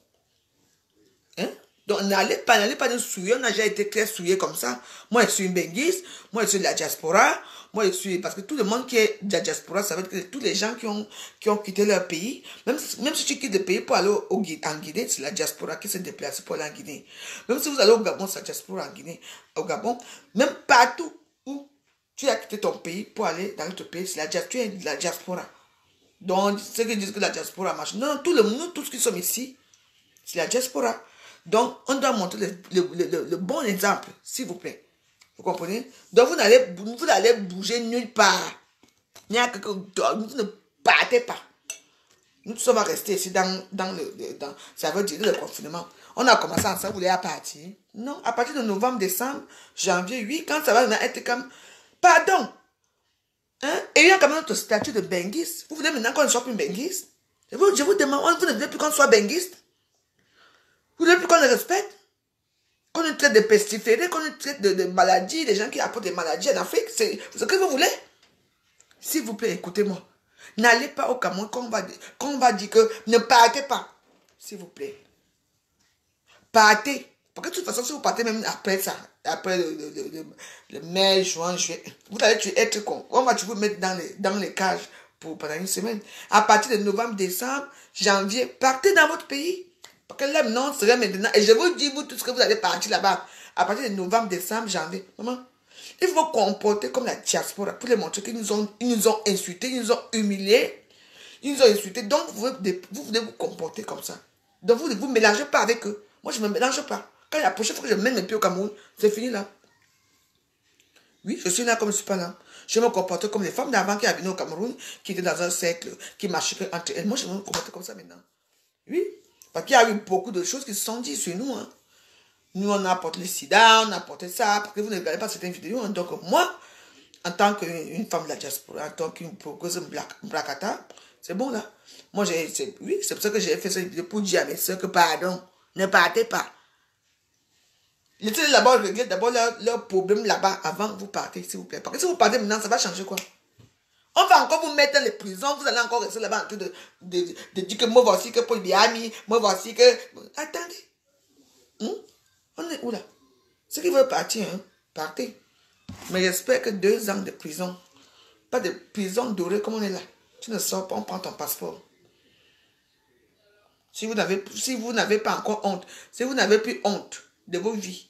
[SPEAKER 2] Hein? Donc, n'allez pas nous souiller. On a déjà été très souillé comme ça. Moi, je suis une benguiste. Moi, je suis de la diaspora. Moi, je suis... Parce que tout le monde qui est de la diaspora, ça veut dire que tous les gens qui ont quitté leur pays, même si tu quittes le pays pour aller en Guinée, c'est la diaspora qui s'est déplacée pour aller en Guinée. Même si vous allez au Gabon, c'est la diaspora en Guinée. Au Gabon, même partout où tu as quitté ton pays pour aller dans l'autre pays, tu es de la diaspora. Donc, ceux qui disent que la diaspora marche. Non, nous, tous qui sommes ici, c'est la diaspora. Donc, on doit montrer le bon exemple, s'il vous plaît. Vous comprenez? Donc, vous n'allez bouger nulle part. Vous ne partez pas. Nous sommes restés ici dans ça veut dire le confinement. On a commencé ensemble, vous voulez à partir. Non, à partir de novembre, décembre, janvier, oui, quand ça va être comme... Pardon. Hein? Et il y a quand même notre statut de benguiste. Vous voulez maintenant qu'on ne soit plus benguiste? Je vous demande, vous ne voulez plus qu'on soit benguiste? Vous ne voulez plus qu'on le respecte? Qu'on nous traite de pestiférés, qu'on nous traite de maladies, des gens qui apportent des maladies en Afrique, c'est ce que vous voulez? S'il vous plaît, écoutez-moi. N'allez pas au Cameroun qu'on va dire que ne partez pas. S'il vous plaît. Partez. Parce que de toute façon, si vous partez même après ça, après le mai, juin, juillet, vous allez être con. On va toujours mettre dans les cages pendant une semaine. À partir de novembre, décembre, janvier, partez dans votre pays. Parce que là, non, c'est maintenant. Et je vous dis, vous, tout ce que vous allez partir là-bas, à partir de novembre, décembre, janvier. Maman, il faut comporter comme la diaspora pour les montrer qu'ils nous ont insultés, ils nous ont humiliés, ils nous ont insultés. Donc, vous devez vous comporter comme ça. Donc, vous ne vous mélangez pas avec eux. Moi, je ne me mélange pas. Quand la prochaine fois que je mets mes pieds au Cameroun, c'est fini là. Oui, je suis là comme je ne suis pas là. Je me comporte comme les femmes d'avant qui venaient au Cameroun, qui étaient dans un cercle, qui marchaient entre elles. Moi, je me comporte comme ça maintenant. Oui. Parce qu'il y a eu beaucoup de choses qui se sont dites sur nous. Hein. Nous, on a apporté le sida, on a apporté ça, parce que vous ne regardez pas certaines vidéos. Hein. Donc, moi, en tant qu'une femme de la diaspora, en tant qu'une progosse Blakata, c'est bon là. Moi, oui, c'est pour ça que j'ai fait cette vidéo pour dire à mes soeurs que pardon, ne partez pas. Laissez d'abord régler d'abord leur problème là-bas avant que vous partez, s'il vous plaît. Parce que si vous partez maintenant, ça va changer quoi? On va encore vous mettre dans les prisons, vous allez encore rester là-bas en train de dire que moi voici que Paul Biami, moi voici que... Attendez. On est où là? Ceux qui veulent partir, hein, partez. Mais j'espère que 2 ans de prison, pas de prison dorée comme on est là. Tu ne sors pas, on prend ton passeport. Si vous n'avez pas encore honte, si vous n'avez plus honte de vos vies,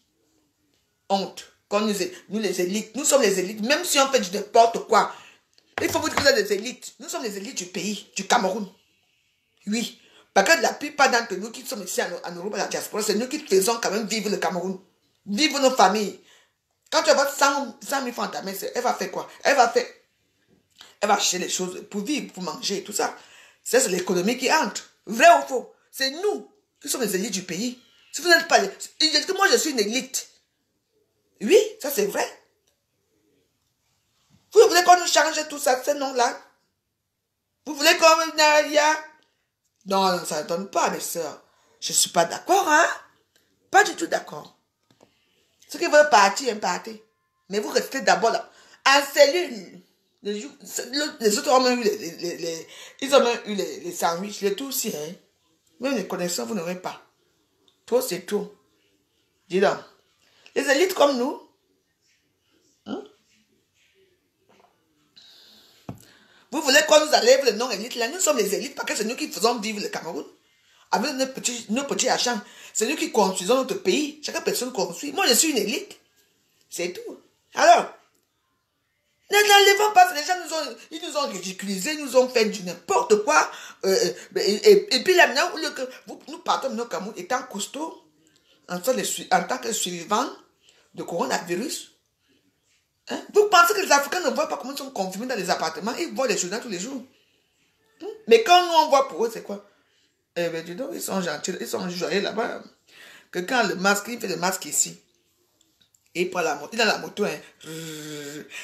[SPEAKER 2] honte, comme nous les élites, nous sommes les élites, même si on fait du n'importe quoi, il faut vous dire que vous êtes des élites. Nous sommes les élites du pays, du Cameroun. Oui. Parce que la plupart d'entre nous qui sommes ici en Europe, à la diaspora, c'est nous qui faisons quand même vivre le Cameroun. Vivre nos familles. Quand tu as 100 000 francs à ta main, elle va faire quoi? Elle va faire Elle va acheter les choses pour vivre, pour manger, tout ça. C'est l'économie qui entre. Vrai ou faux? C'est nous qui sommes les élites du pays. Si vous n'êtes pas... Moi, je suis une élite. Oui, ça c'est vrai. Vous voulez qu'on nous change tout ça, ces noms-là? Vous voulez qu'on... Non, ça ne donne pas, mes soeurs. Je ne suis pas d'accord, hein? Pas du tout d'accord. Ceux qui veulent partir, partez. Mais vous restez d'abord là. En cellule. Les autres ont même eu ils ont même eu les sandwichs, les tout aussi, hein? Même les connaissances, vous n'aurez pas. Tout, c'est tout. Dis donc. Les élites comme nous, hein? Vous voulez qu'on nous enlève le nom élite là? Nous sommes les élites parce que c'est nous qui faisons vivre le Cameroun. Avec nos petits achats. C'est nous qui construisons notre pays. Chaque personne construit. Moi, je suis une élite. C'est tout. Alors, ne l'enlevons pas. Les gens ils nous ont ridiculisés, ils nous ont fait du n'importe quoi. Et puis là, maintenant, nous partons de nos Cameroun étant costauds, en tant que suivants de coronavirus. Hein? Vous pensez que les Africains ne voient pas comment ils sont confinés dans les appartements? Ils voient les journaux tous les jours. Hein? Mais quand nous, on voit pour eux, c'est quoi? Eh bien, dis donc, ils sont gentils, ils sont joyeux là-bas. Quelqu'un a le masque, il fait le masque ici. Et il prend la moto, il a la moto. Hein.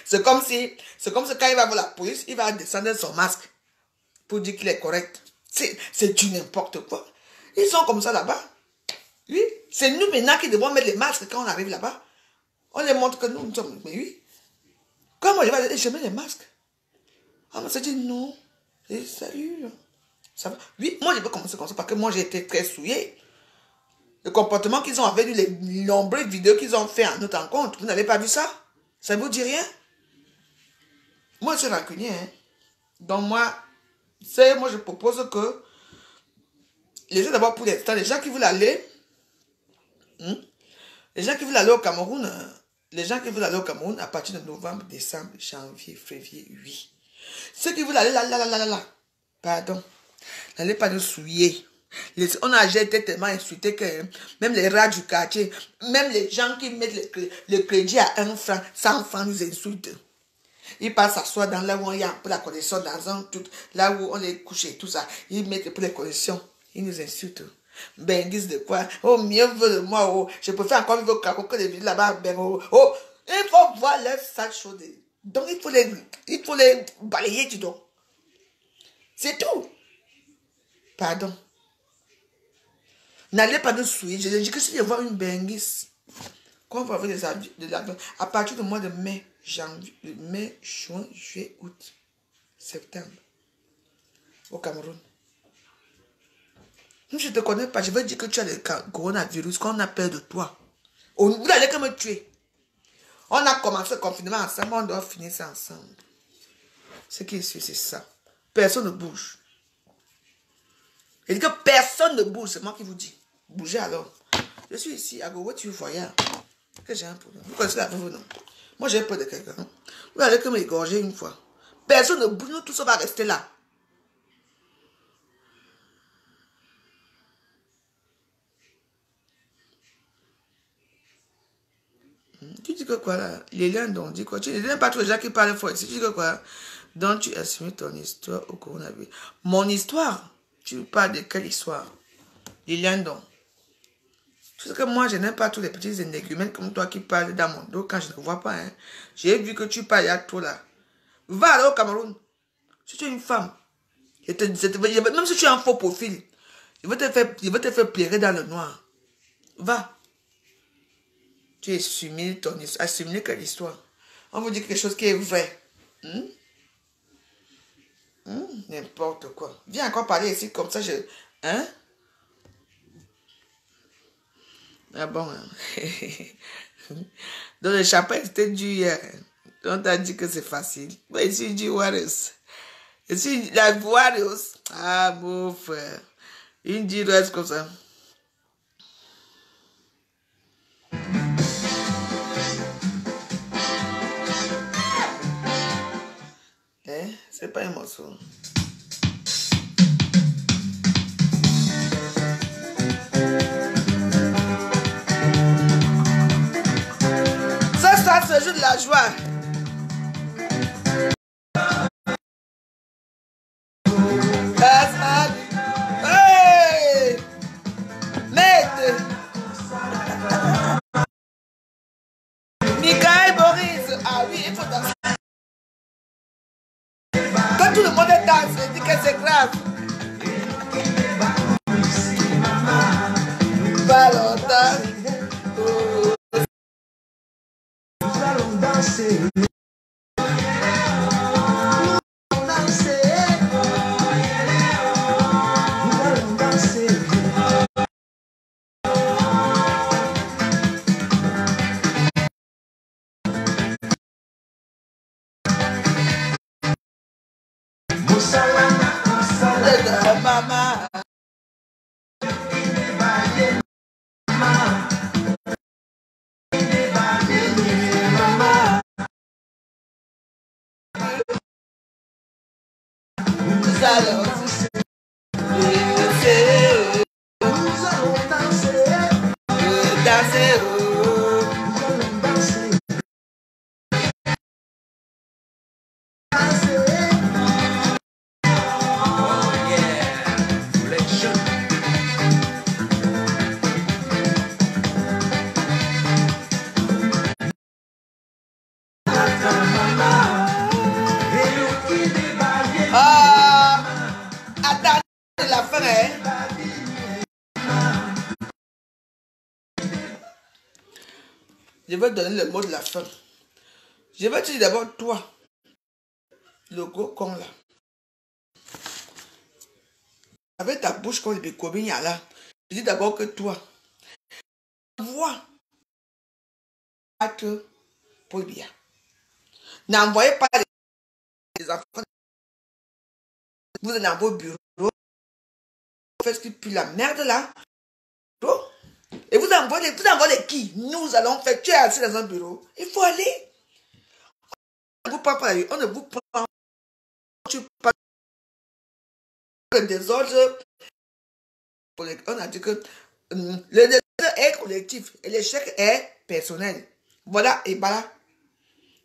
[SPEAKER 2] C'est comme si quand il va voir la police, il va descendre son masque pour dire qu'il est correct. C'est du n'importe quoi. Ils sont comme ça là-bas. Oui, c'est nous maintenant qui devons mettre les masques quand on arrive là-bas. On les montre que nous sommes... Mais oui. Quand moi, je mets les masques. On m'a dit non. Et salut. Ça va. Oui, moi, je peux commencer comme ça parce que moi, j'ai été très souillé. Le comportement qu'ils ont avec les nombreuses vidéos qu'ils ont fait à notre encontre. Vous n'avez pas vu ça? Ça ne vous dit rien? Moi, je suis rancunier. Hein? Donc, moi, je propose que les gens d'abord pour l'instant, les gens qui veulent aller, les gens qui veulent aller au Cameroun, à partir de novembre, décembre, janvier, février, oui. Ceux qui veulent aller là, pardon, n'allez pas nous souiller. On a été tellement insultés que même les rats du quartier, même les gens qui mettent le crédit à 1 franc, 100 francs nous insultent. Ils passent s'asseoir dans là où il y a un peu la connexion, dans un tout, là où on est couché, tout ça. Ils mettent pour les connexions. Ils nous insultent. Ben, ils disent de quoi? Oh, mieux veut de moi, oh, je préfère encore vivre au Cameroun que de vivre là-bas, ben, oh, oh, il faut voir leur sale chose. Donc, il faut les balayer, tu donc. C'est tout. Pardon. N'allez pas nous souiller. Je dis que si je vois une benguisse, qu'on va avoir de l'avion, à partir du mois de mai, juin, juillet, août, septembre, au Cameroun. Je ne te connais pas, je veux dire que tu as le coronavirus, qu'on a peur de toi. Vous n'allez que me tuer. On a commencé le confinement ensemble, on doit finir ça ensemble. Ce qui est sûr, c'est ça. Personne ne bouge. Et dit que personne ne bouge, c'est moi qui vous dis. Bougez alors. Je suis ici, à Gogo, tu voyais que j'ai un problème. Vous connaissez la même non? Moi, j'ai peur de quelqu'un. Vous allez que m'égorger une fois. Personne ne bouge, nous tous on va rester là. Tu dis que quoi là? Les liens dont dit quoi? Tu n'aimes pas tous les gens qui parlent fort ici. Tu dis que quoi? Donc tu assumes ton histoire au coronavirus. Mon histoire? Tu parles de quelle histoire? Les liens dont. Tu sais que moi, je n'aime pas tous les petits énergumènes comme toi qui parlent dans mon dos quand je ne vois pas. Hein. J'ai vu que tu parles à toi là. Va aller au Cameroun. Si tu es une femme, même si tu as un faux profil, il va te faire pleurer dans le noir. Va. Tu assumes ton histoire. Assume quelle histoire? On vous dit quelque chose qui est vrai. N'importe quoi. Viens encore parler ici comme ça. Hein? Ah bon? Donc le chapeau c'était dur hier. On t'a dit que c'est facile. Mais ici, du Warriors. Ici, la Warriors. Ah, mon frère. Une dit reste comme ça. C'est pas un morceau. Ça se joue de la joie. grâce. Pas longtemps. Oh.
[SPEAKER 3] Nous allons danser.
[SPEAKER 2] Mama. Nous allons danser. Attendez la fin, hein? Je vais donner le mot de la fin. Je vais te dire d'abord toi, le gros con là. Avec ta bouche comme le bécobigna là. Je dis d'abord que toi, vois que pour bien. N'envoyez pas les enfants. Vous êtes dans vos bureaux. Vous faites ce qui pue la merde là. Et vous envoyez qui? Nous allons faire. Tu es assis dans un bureau. Il faut aller. On ne vous prend pas. On ne vous prend. Tu parles des autres. On a dit que le désordre est collectif et l'échec est personnel. Voilà, et voilà.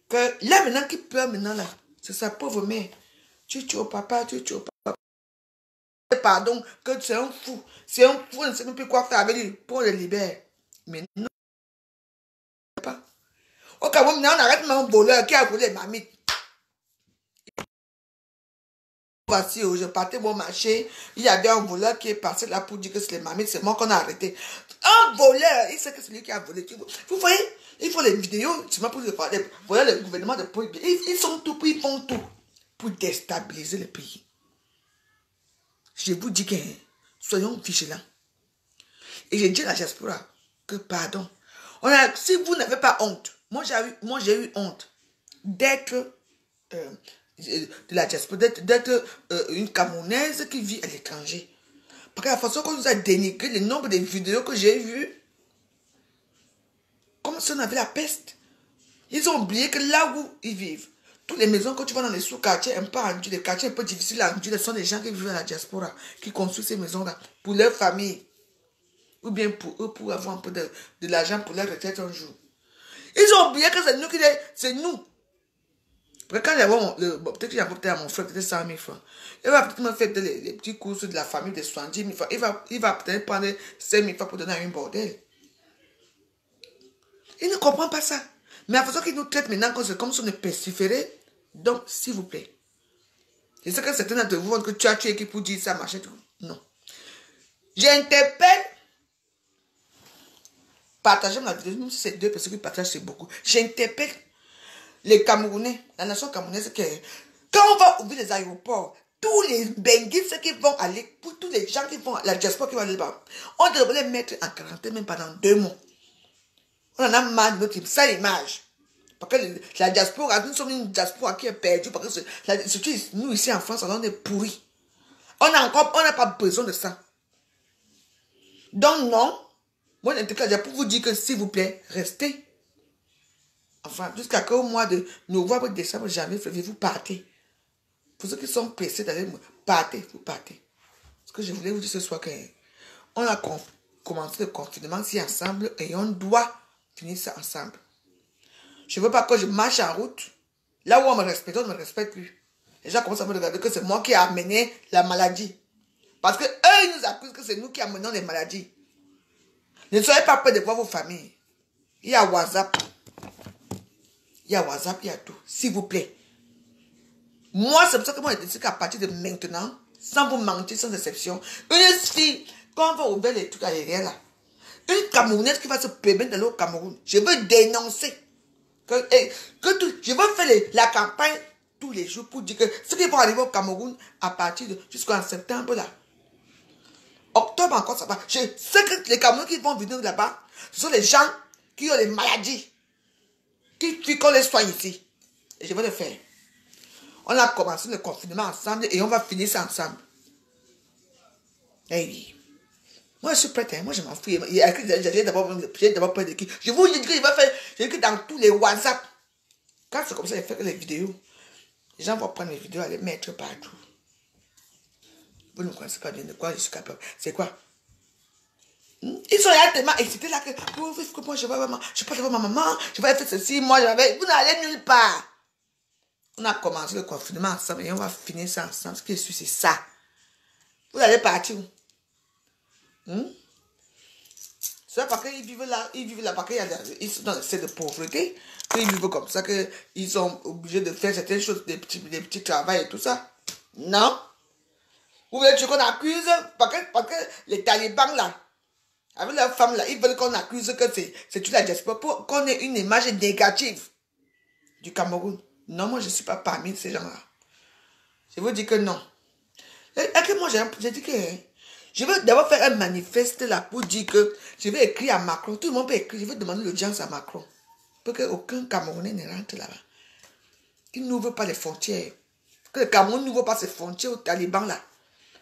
[SPEAKER 2] Que là maintenant qui pleure maintenant là, c'est sa pauvre mère. Tu tues au papa, tu tues au papa. Pardon, que c'est un fou. C'est un fou, on ne sait même plus quoi faire avec lui pour le libérer. Mais non. Pas. Au cas où maintenant on arrête un voleur qui a volé mamie. Voici, je partais mon marché, il y avait un voleur qui est passé là pour dire que c'est les mamies, c'est moi qu'on a arrêté. Un voleur, il sait que c'est lui qui a volé. Vous voyez, il faut les vidéos, tu m'as pour le parler. Voilà le gouvernement de Paul. Ils sont tout, ils font tout pour déstabiliser le pays. Je vous dis que soyons vigilants. Et j'ai dit à la diaspora que pardon. Si vous n'avez pas honte, moi j'ai eu honte d'être de la diaspora, d'être une Camerounaise qui vit à l'étranger. Parce que la façon qu'on nous a dénigré, le nombre de vidéos que j'ai vues, comme si on avait la peste. Ils ont oublié que là où ils vivent, toutes les maisons que tu vois dans les sous-quartiers, un peu rendus, les quartiers un peu difficiles à rendu, ce sont des gens qui vivent à la diaspora, qui construisent ces maisons-là pour leur famille. Ou bien pour eux, pour avoir un peu de l'argent pour leur retraite un jour. Ils ont oublié que c'est nous qui c'est nous. Parce que quand peut-être que j'ai apporté à mon frère peut-être 100 000 francs. Il va peut-être me faire les petits courses de la famille de 70 000 francs. Il va peut-être prendre 5 000 francs pour donner à un bordel. Il ne comprend pas ça. Mais la façon qu'il nous traite maintenant, c'est comme si on est pestiféré. Donc, s'il vous plaît. Je sais que certains d'entre vous vont que tu as tué qui pour dire ça, machin, tout. Non. J'interpelle. Partagez la vidéo, même si c'est 2 personnes qui partagent, c'est beaucoup. J'interpelle les Camerounais, la nation camerounaise, quand on va ouvrir les aéroports, tous les benguis, ceux qui vont aller, pour tous les gens qui vont à la diaspora qui vont aller là-bas, on devrait les mettre en quarantaine même pendant 2 mois. On en a marre de notre image. Parce que la diaspora, nous sommes une diaspora qui est perdue, parce que surtout nous ici en France, on est pourris. On n'a pas besoin de ça. Donc non, moi en tout cas, pour vous dire que s'il vous plaît, restez. Enfin, jusqu'à qu'au mois de novembre, décembre, janvier, février, vous partez. Pour ceux qui sont pressés d'aller, partez, vous partez. Ce que je voulais vous dire ce soir, on a commencé le confinement ici ensemble et on doit finir ça ensemble. Je ne veux pas que je marche en route. Là où on me respecte, on ne me respecte plus. Les gens commencent à me regarder que c'est moi qui ai amené la maladie. Parce que eux, ils nous accusent que c'est nous qui amenons les maladies. Ne soyez pas peur de voir vos familles. Il y a WhatsApp. Il y a WhatsApp, il y a tout. S'il vous plaît. Moi, c'est pour ça que moi, je décide qu'à partir de maintenant, sans vous mentir, sans exception. Une fille, quand on va ouvrir les trucs aériens là, une Camerounaise qui va se permettre d'aller au Cameroun, je veux dénoncer. Je veux faire la campagne tous les jours pour dire que ceux qui vont arriver au Cameroun à partir de jusqu'en septembre là. Octobre encore ça va. Je sais que les Camerounais qui vont venir là-bas, ce sont les gens qui ont les maladies, qui fuient qu'on les soigne ici. Et je vais le faire. On a commencé le confinement ensemble et on va finir ça ensemble. Hey. Moi, je suis prête, hein. Moi, je m'en fous. J'ai d'abord peur de qui. Je vous dis que je vais faire. J'ai écrit dans tous les WhatsApp. Quand c'est comme ça, je fais les vidéos. Les gens vont prendre les vidéos et les mettre partout. Vous ne connaissez pas bien de quoi je suis capable. C'est quoi? Ils sont là tellement excités là que moi, je vais pas voir ma maman. Je vais faire ceci. Moi, vous n'allez nulle part. On a commencé le confinement ensemble et on va finir ça ensemble. Ce qui est sûr, c'est ça. Vous allez partir où? C'est parce qu'ils vivent là parce qu'ils sont dans le stade de pauvreté, qu'ils vivent comme ça, qu'ils sont obligés de faire certaines choses, des petits travails et tout ça. Non. Vous voulez qu'on accuse, parce que les talibans là, avec leurs femmes là, ils veulent qu'on accuse que c'est toute la diaspora pour qu'on ait une image négative du Cameroun. Non, moi je ne suis pas parmi ces gens-là. Je vous dis que non. Et que moi j'ai dit que je veux d'abord faire un manifeste là pour dire que je vais écrire à Macron. Tout le monde peut écrire. Je vais demander l'audience à Macron. Pour qu'aucun Camerounais ne rentre là-bas. Qu'il n'ouvre pas les frontières. Que le Cameroun n'ouvre pas ses frontières aux talibans là.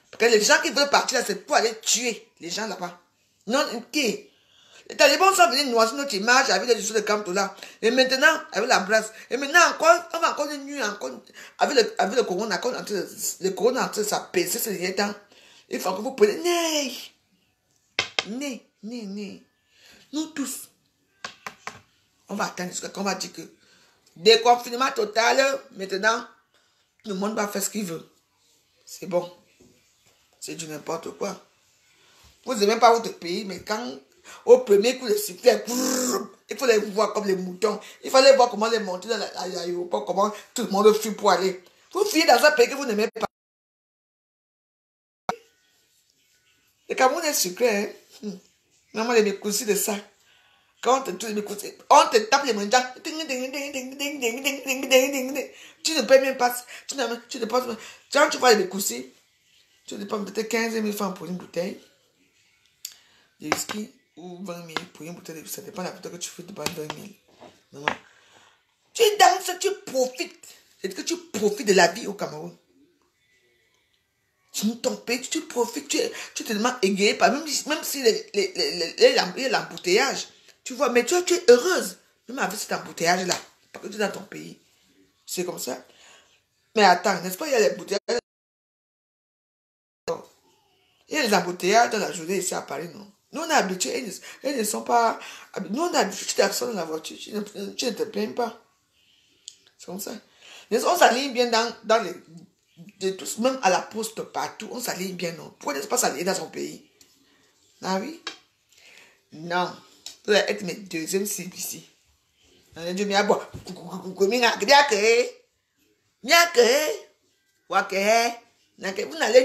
[SPEAKER 2] Parce que les gens qui veulent partir là, c'est pour aller tuer les gens là-bas. Non, ok. Les talibans sont venus noyer notre image avec les discours de Kamtoula. Et maintenant, avec la brasse. Et maintenant encore, on va encore nuire encore. Avec le corona, le corona en train de s'apaiser ces derniers temps. Il faut que vous preniez. Nous tous. On va attendre jusqu'à qu'on va dire que déconfinement total, maintenant, tout le monde va faire ce qu'il veut. C'est bon. C'est du n'importe quoi. Vous n'aimez pas votre pays, mais quand au premier coup de sifflet, il faut les voir comme les moutons. Il fallait voir comment les monter dans l'aéroport, comment tout le monde fuit pour aller. Vous fuyez dans un pays que vous n'aimez pas. Le Cameroun est sucré, hein. Maman, les mécoussis de ça. Quand on te tape les mains, tu ne payes même pas. Tu ne penses pas. Quand tu vois les mécoussis, tu dépenses peut-être 15 000 francs pour une bouteille de whisky ou 20 000 pour une bouteille de whisky. Ça dépend de la bouteille que tu fais de 20 000. Maman. Tu danses, tu profites. C'est que tu profites de la vie au Cameroun. Tu ton pays, tu profites, tu te demandes égayé, même si l'embouteillage, tu vois, mais tu es heureuse, même avec cet embouteillage-là, parce que tu es dans ton pays. C'est comme ça. Mais attends, n'est-ce pas, il y a les embouteillages. Il y a les embouteillages dans la journée ici à Paris, non? Nous, on est habitués, elles ne sont pas. Nous, on a habitué, tu t'accès dans la voiture, tu ne te plains pas. C'est comme ça. On s'aligne bien dans les. De tous, même à la poste partout, on s'aligne bien, non? Pourquoi ne pas s'aligner dans son pays? Ah oui? Non. Vous allez être mes deuxièmes cibles ici. Vous n'allez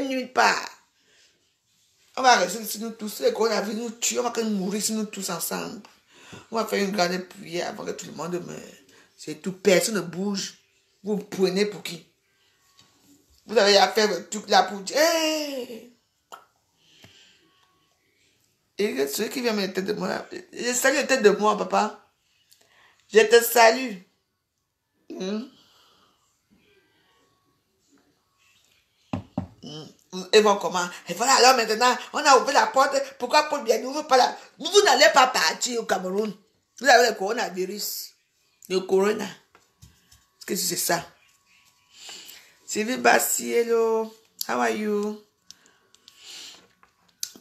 [SPEAKER 2] nulle part. On va rester ici nous tous. Les coronavirus nous tuent. On va mourir ici nous tous ensemble. On va faire une grande prière avant que tout le monde meure. C'est tout. Personne ne bouge. Vous prenez pour qui? Vous avez à faire le truc là pour dire. Hey! Et celui qui vient me tête de moi, je salue la tête de moi, papa. Je te salue. Et bon, comment? Et voilà, alors maintenant, on a ouvert la porte. Pourquoi Paul bien n'ouvre pas la. Vous n'allez pas partir au Cameroun. Vous avez le coronavirus. Le corona. Est-ce que c'est ça? Sylvie Bassi, hello. How are you?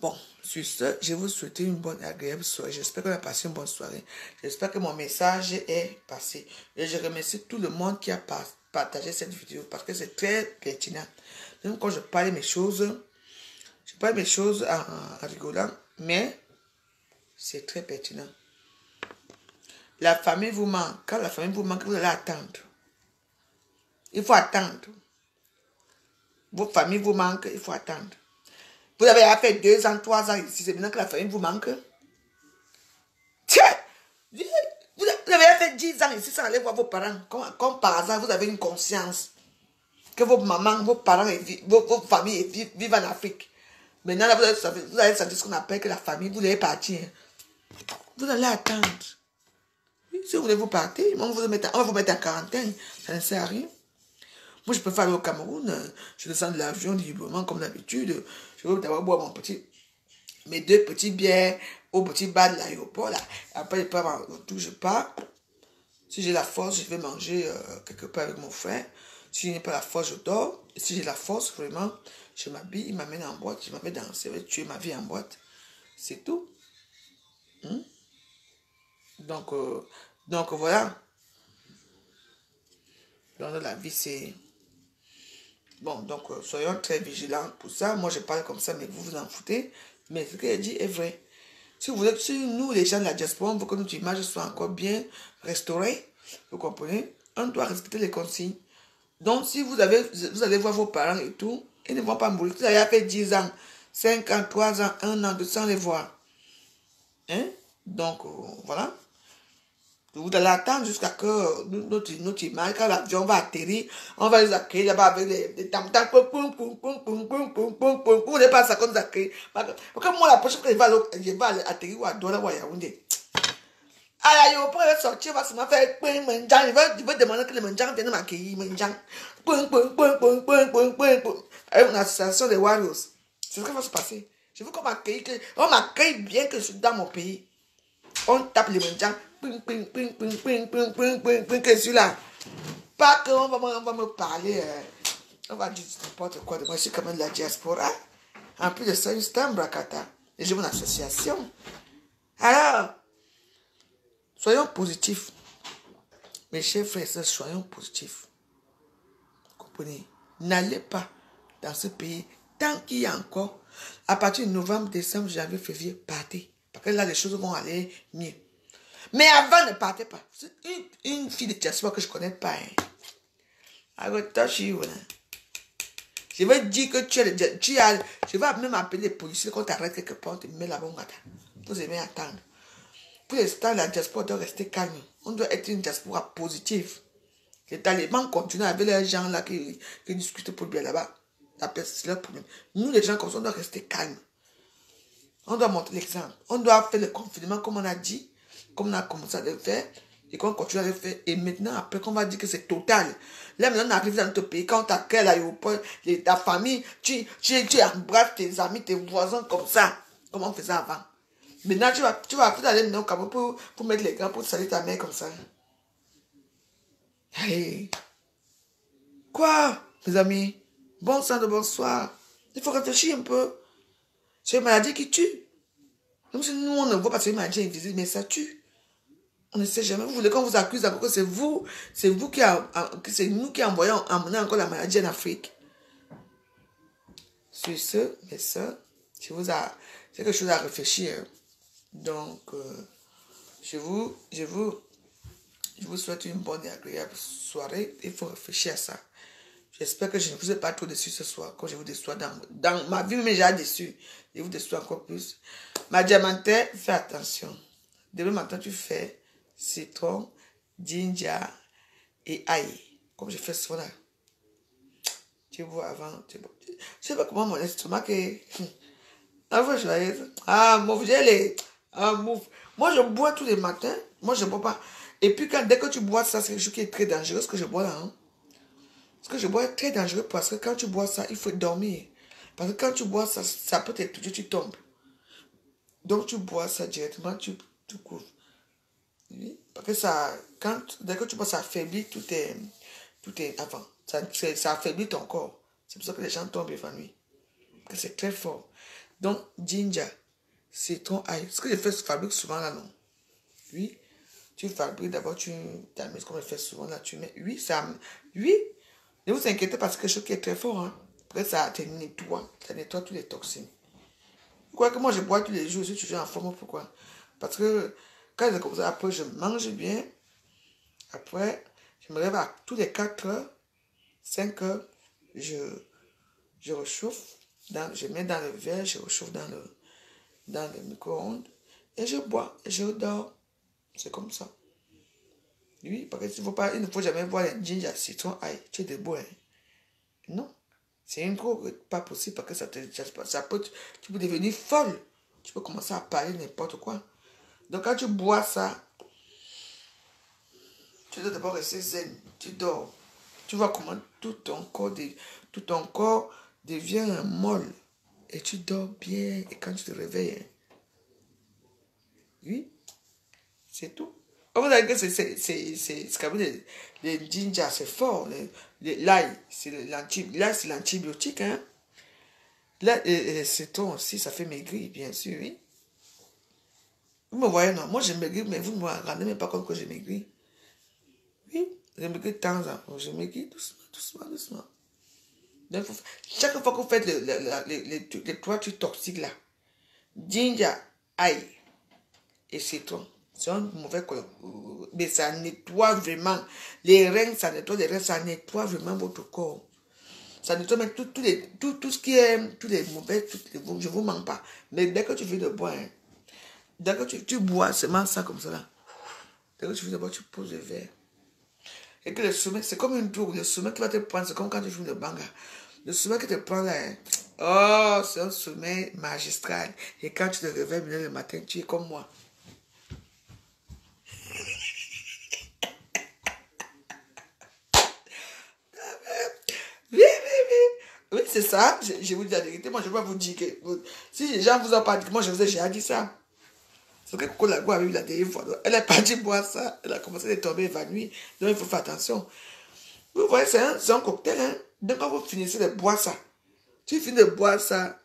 [SPEAKER 2] Bon, sur ce, je vous souhaite une bonne, agréable soirée. J'espère qu'on a passé une bonne soirée. J'espère que mon message est passé. Et je remercie tout le monde qui a partagé cette vidéo parce que c'est très pertinent. Même quand je parle mes choses en rigolant, mais c'est très pertinent. La famille vous manque. Quand la famille vous manque, vous allez attendre. Il faut attendre. Vos familles vous manquent, il faut attendre. Vous avez fait 2 ans, 3 ans ici, c'est maintenant que la famille vous manque. Tiens, vous avez fait 10 ans ici sans aller voir vos parents. Comme par hasard, vous avez une conscience que vos mamans, vos parents, et vos familles vivent en Afrique. Maintenant, là, vous allez sentir ce qu'on appelle que la famille, vous allez partir. Vous allez attendre. Si vous voulez vous partir, on va vous mettre en quarantaine. Ça ne sert à rien. Moi, je peux aller au Cameroun. Je descends de l'avion librement, comme d'habitude. Je vais d'abord boire mes 2 petits bières au petit bar de l'aéroport. Après, je pars en retour, je pars. Si j'ai la force, je vais manger quelque part avec mon frère. Si je n'ai pas la force, je dors. Et si j'ai la force, vraiment, je m'habille, il m'amène en boîte, je m'amène danser, je vais tuer ma vie en boîte. C'est tout. Donc voilà. Donc la vie, c'est... Bon, donc soyons très vigilants pour ça. Moi, je parle comme ça, mais vous vous en foutez. Mais ce qu'elle dit est vrai. Si nous, les gens de la diaspora, on veut que notre image soit encore bien restaurée, vous comprenez, on doit respecter les consignes. Donc, si vous allez voir vos parents et tout, ils ne vont pas mourir. Vous avez fait 10 ans, 5 ans, 3 ans, 1 an, 200 les voir. Hein? Donc, voilà. Vous allez attendre jusqu'à que notre image, quand l'avion va atterrir, on va les accueillir là-bas avec des tam-tams. Vous n'avez pas ça qu'on nous accueille. Parce que moi, la prochaine fois, je vais atterrir à Douala ou à Yaoundé. À l'aéroport, il va sortir, il va se faire il va demander que les mendiants viennent m'accueillir. Avec une association des Warriors. C'est ce qui va se passer. Je veux qu'on m'accueille, on m'accueille bien que je suis dans mon pays. On tape les mendiants. Que celui-là. Pas qu'on va me parler. On va dire n'importe quoi de moi. Je suis quand même de la diaspora. En plus de ça, c'est un bracata. Et j'ai mon association. Alors, soyons positifs. Mes chers frères et sœurs, soyons positifs. Vous comprenez? N'allez pas dans ce pays tant qu'il y a encore. À partir de novembre, décembre, janvier, février, partez. Parce que là, les choses vont aller mieux. Mais avant, ne partez pas. C'est une fille de diaspora que je ne connais pas. I will touch you. Je vais dire que je vais même appeler les policiers quand tu arrêtes quelque part, tu mets la bombe. Vous aimez attendre. Pour l'instant, la diaspora doit rester calme. On doit être une diaspora positive. Les talibans continuent avec les gens là qui discutent pour bien là-bas. C'est leur problème. Nous, les gens comme ça, on doit rester calme. On doit montrer l'exemple. On doit faire le confinement comme on a dit, comme on a commencé à le faire, et qu'on continue à le faire. Et maintenant, après, qu'on va dire que c'est total. Là, maintenant, on arrive dans notre pays, quand tu accueilles à l'aéroport, ta famille, tu embrasses tes amis, tes voisins comme ça, comme on faisait avant. Maintenant, tu vas aller maintenant au Cameroun pour mettre les gants, pour saluer ta mère comme ça. Hey. Quoi, mes amis? Bon sang de bonsoir. Il faut réfléchir un peu. C'est une maladie qui tue. Même si nous, on ne voit pas c'est une maladie invisible, mais ça tue. On ne sait jamais. Vous voulez qu'on vous accuse d'abord que c'est nous qui envoyons emmener encore la maladie en Afrique. Sur ce, mes soeurs, c'est quelque chose à réfléchir. Donc, je vous souhaite une bonne et agréable soirée. Il faut réfléchir à ça. J'espère que je ne vous ai pas trop déçu ce soir. Quand je vous déçois dans ma vie, mais j'ai déçu. Je vous déçois encore plus. Ma diamantaire, fais attention. Demain matin, tu fais citron, ginger et ail. Comme je fais souvent là. Tu bois avant. Je ne sais pas comment mon estomac est. Mouf, j'ai les. Mouf. Moi, je bois tous les matins. Moi, je ne bois pas. Et puis, dès que tu bois ça, c'est quelque chose qui est très dangereux, ce que je bois là. Hein. Ce que je bois est très dangereux parce que quand tu bois ça, il faut dormir. Parce que quand tu bois ça, ça peut t'étouffer, tu tombes. Donc, tu bois ça directement, tu couvres. Oui? Parce que ça, dès que tu bois, ça affaiblit tout est avant. Ça affaiblit ton corps. C'est pour ça que les gens tombent évanouis. Parce que c'est très fort. Donc, ginger, citron, ail. Ce que je fabrique souvent là, non? Oui. Tu fabriques d'abord, tu t'amuses comme je fais souvent là, tu mets. Oui, ça. Oui. Ne vous inquiétez pas, c'est quelque chose qui est très fort. Hein. Après, ça nettoie toutes les toxines. Quoi que moi, je bois tous les jours, je suis toujours en forme. Pourquoi? Parce que quand c'est comme ça, après, je mange bien. Après, je me lève à tous les 4 heures, 5 heures, je je rechauffe, je mets dans le verre, je rechauffe dans le micro-ondes et je bois et je dors. C'est comme ça. Oui, parce il ne faut jamais boire les ginger, citron, ail. Tu es debout, hein. Non. C'est une trop pas possible parce que tu peux devenir folle. Tu peux commencer à parler n'importe quoi. Donc quand tu bois ça, tu dois d'abord rester zen. Tu dors. Tu vois comment tout ton corps devient molle. Et tu dors bien. Et quand tu te réveilles, hein, oui, c'est tout. Vous savez que c'est comme les ginger, c'est fort. L'ail, c'est l'antibiotique. Hein? Là, et citron aussi, ça fait maigrir, bien sûr, oui. Vous me voyez, non? Moi, je maigris, mais vous ne me rendez même pas compte que je maigris. Oui, je maigris de temps en temps. Je maigris doucement. Donc, chaque fois que vous faites les trois trucs toxiques là, ginger, ail et citron, c'est un mauvais colon. Mais ça nettoie vraiment les reins, ça nettoie les reins, ça nettoie vraiment votre corps. Ça nettoie même tout ce qui est, tous les mauvais, je ne vous mens pas. Mais dès que tu fais de boire, hein, dès que tu bois seulement ça comme ça là, dès que tu fais de boire, tu poses le verre. Et que le sommeil, c'est comme une drogue. Le sommeil qui va te prendre, c'est comme quand tu fumes le banga. Le sommeil qui te prend là, hein, oh, c'est un sommeil magistral. Et quand tu te réveilles le matin, tu es comme moi. Oui, c'est ça. Je vous dis la vérité. Moi, je ne vais pas vous dire que... Si les gens vous ont pas dit, moi, je vous ai déjà dit ça. C'est que Coco Lago a eu la dernière fois. Elle est partie boire ça. Elle a commencé à tomber évanouie. Donc, il faut faire attention. Vous voyez, c'est un cocktail. Hein? Donc, quand vous finissez de boire ça, tu finis de boire ça.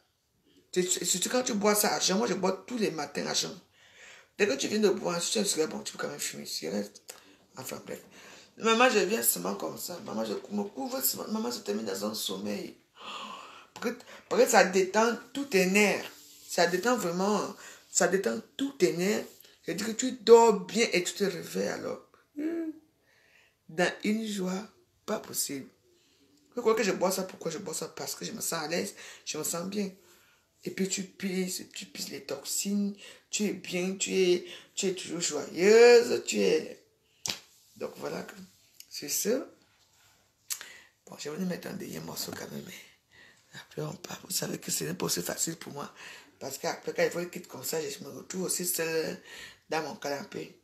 [SPEAKER 2] Surtout quand tu bois ça à jeun. Moi, je bois tous les matins à jeun. Dès que tu viens de boire, si tu es un cigarette, bon, tu peux quand même fumer. Cigarette. Enfin, bref. Maman, je viens seulement comme ça. Maman, je me couvre. Maman se termine dans un sommeil. Parce que ça détend tous tes nerfs. Ça détend vraiment. Ça détend tous tes nerfs. C'est-à-dire que tu dors bien et tu te réveilles alors. Dans une joie pas possible. Pourquoi que je bois ça? Pourquoi je bois ça? Parce que je me sens à l'aise. Je me sens bien. Et puis tu pisses les toxines. Tu es bien. Tu es toujours joyeuse. Donc voilà. C'est ça. Bon, je vais venir mettre un dernier morceau quand même. Mais après, on part. Vous savez que ce n'est pas aussi facile pour moi. Parce qu'après, quand il faut quitter comme ça, je me retrouve aussi seul dans mon canapé.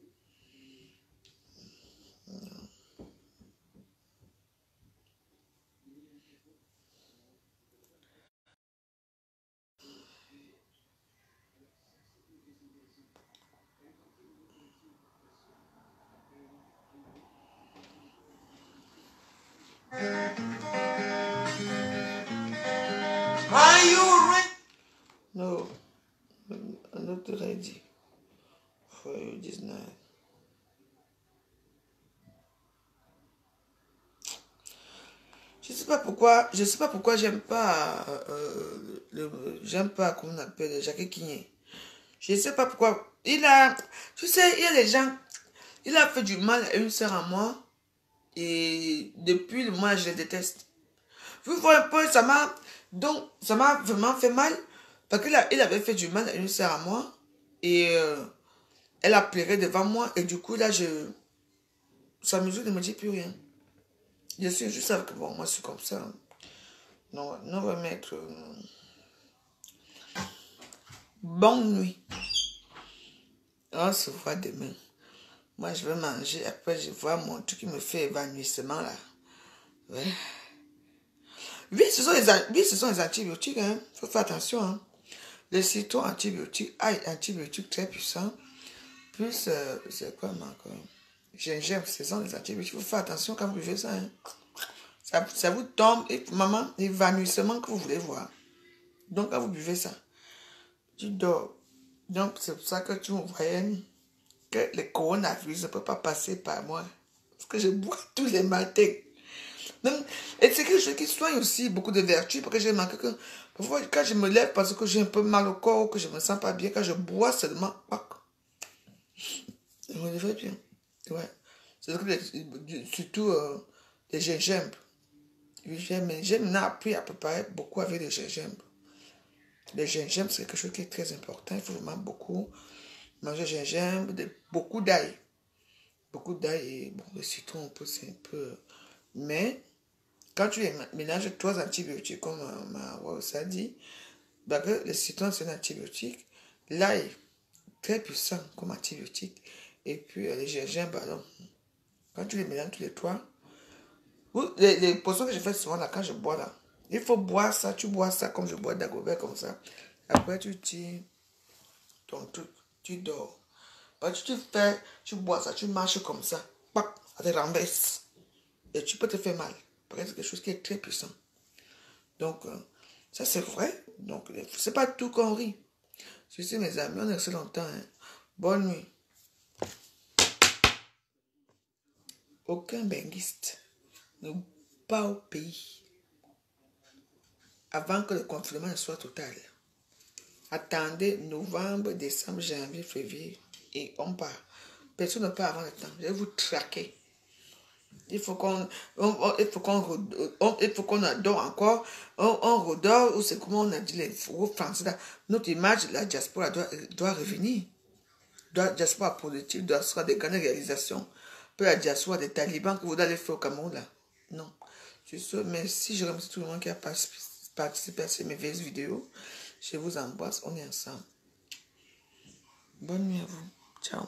[SPEAKER 3] Are you ready?
[SPEAKER 2] No, I'm not ready for you this night. Je sais pas pourquoi j'aime pas comment on appelle Jacques Kigné. Je sais pas pourquoi. Tu sais, il y a des gens, il a fait du mal à une sœur à moi et depuis le mois je le déteste. Vous voyez un peu, ça m'a vraiment fait mal parce qu'il avait fait du mal à une sœur à moi et elle a pleuré devant moi et du coup là sa musique ne me dit plus rien. Je suis juste que bon, moi je suis comme ça. Non, on va mettre bonne nuit. On se voit demain. Moi je vais manger, après je vois mon truc qui me fait évanouissement là. Ouais. Oui, ce sont les antibiotiques, hein. Faut faire attention, hein. Les citron antibiotiques, ail antibiotiques très puissants. Plus, c'est quoi encore? Gingembre, ce sont les antibiotiques. Faut faire attention quand vous buvez ça, hein. Ça vous tombe, et maman, l'évanouissement que vous voulez voir. Donc, quand vous buvez ça, tu dors. Donc, c'est pour ça que tu me voyais que le coronavirus ne peut pas passer par moi. Parce que je bois tous les matins. Donc, et c'est quelque chose qui soigne aussi beaucoup de vertus. Parce que j'ai manqué que... Parfois, quand je me lève parce que j'ai un peu mal au corps, que je me sens pas bien, quand je bois seulement, je me lève bien. Ouais. C'est surtout les gingembre. Oui, j'ai maintenant appris à préparer beaucoup avec le gingembre. Le gingembre, c'est quelque chose qui est très important. Il faut vraiment beaucoup manger gingembre, beaucoup d'ail. Beaucoup d'ail et bon, le citron, c'est un peu... Mais, quand tu mélanges 3 antibiotiques, comme ça dit, bah que le citron, c'est un antibiotique. L'ail, très puissant comme antibiotique. Et puis, le gingembre, alors, quand tu les mélanges tous les 3, les potions que je fais souvent là, quand je bois là, il faut boire ça, tu bois ça comme je bois d'agobert comme ça. Après, tu tires ton truc, tu dors. Parce que tu bois ça, tu marches comme ça, pac, ça te renverse. Et tu peux te faire mal. Parce que c'est quelque chose qui est très puissant. Donc, ça c'est vrai. Donc, c'est pas tout qu'on rit. Je sais, mes amis, on est resté longtemps. Hein. Bonne nuit. Aucun benguiste ne pas au pays avant que le confinement ne soit total. Attendez novembre, décembre, janvier, février et on part. Personne ne part avant le temps. Je vais vous traquer. Il faut qu'on adore encore. On redore, ou c'est comment on a dit les Français là. Notre image, la diaspora doit revenir. La diaspora politique doit faire des grandes réalisations. Peu la diaspora des talibans que vous allez faire au Cameroun là. Non. Merci, je remercie tout le monde qui a participé à ces merveilleuses vidéos. Je vous embrasse, on est ensemble. Bonne nuit à vous. Ciao.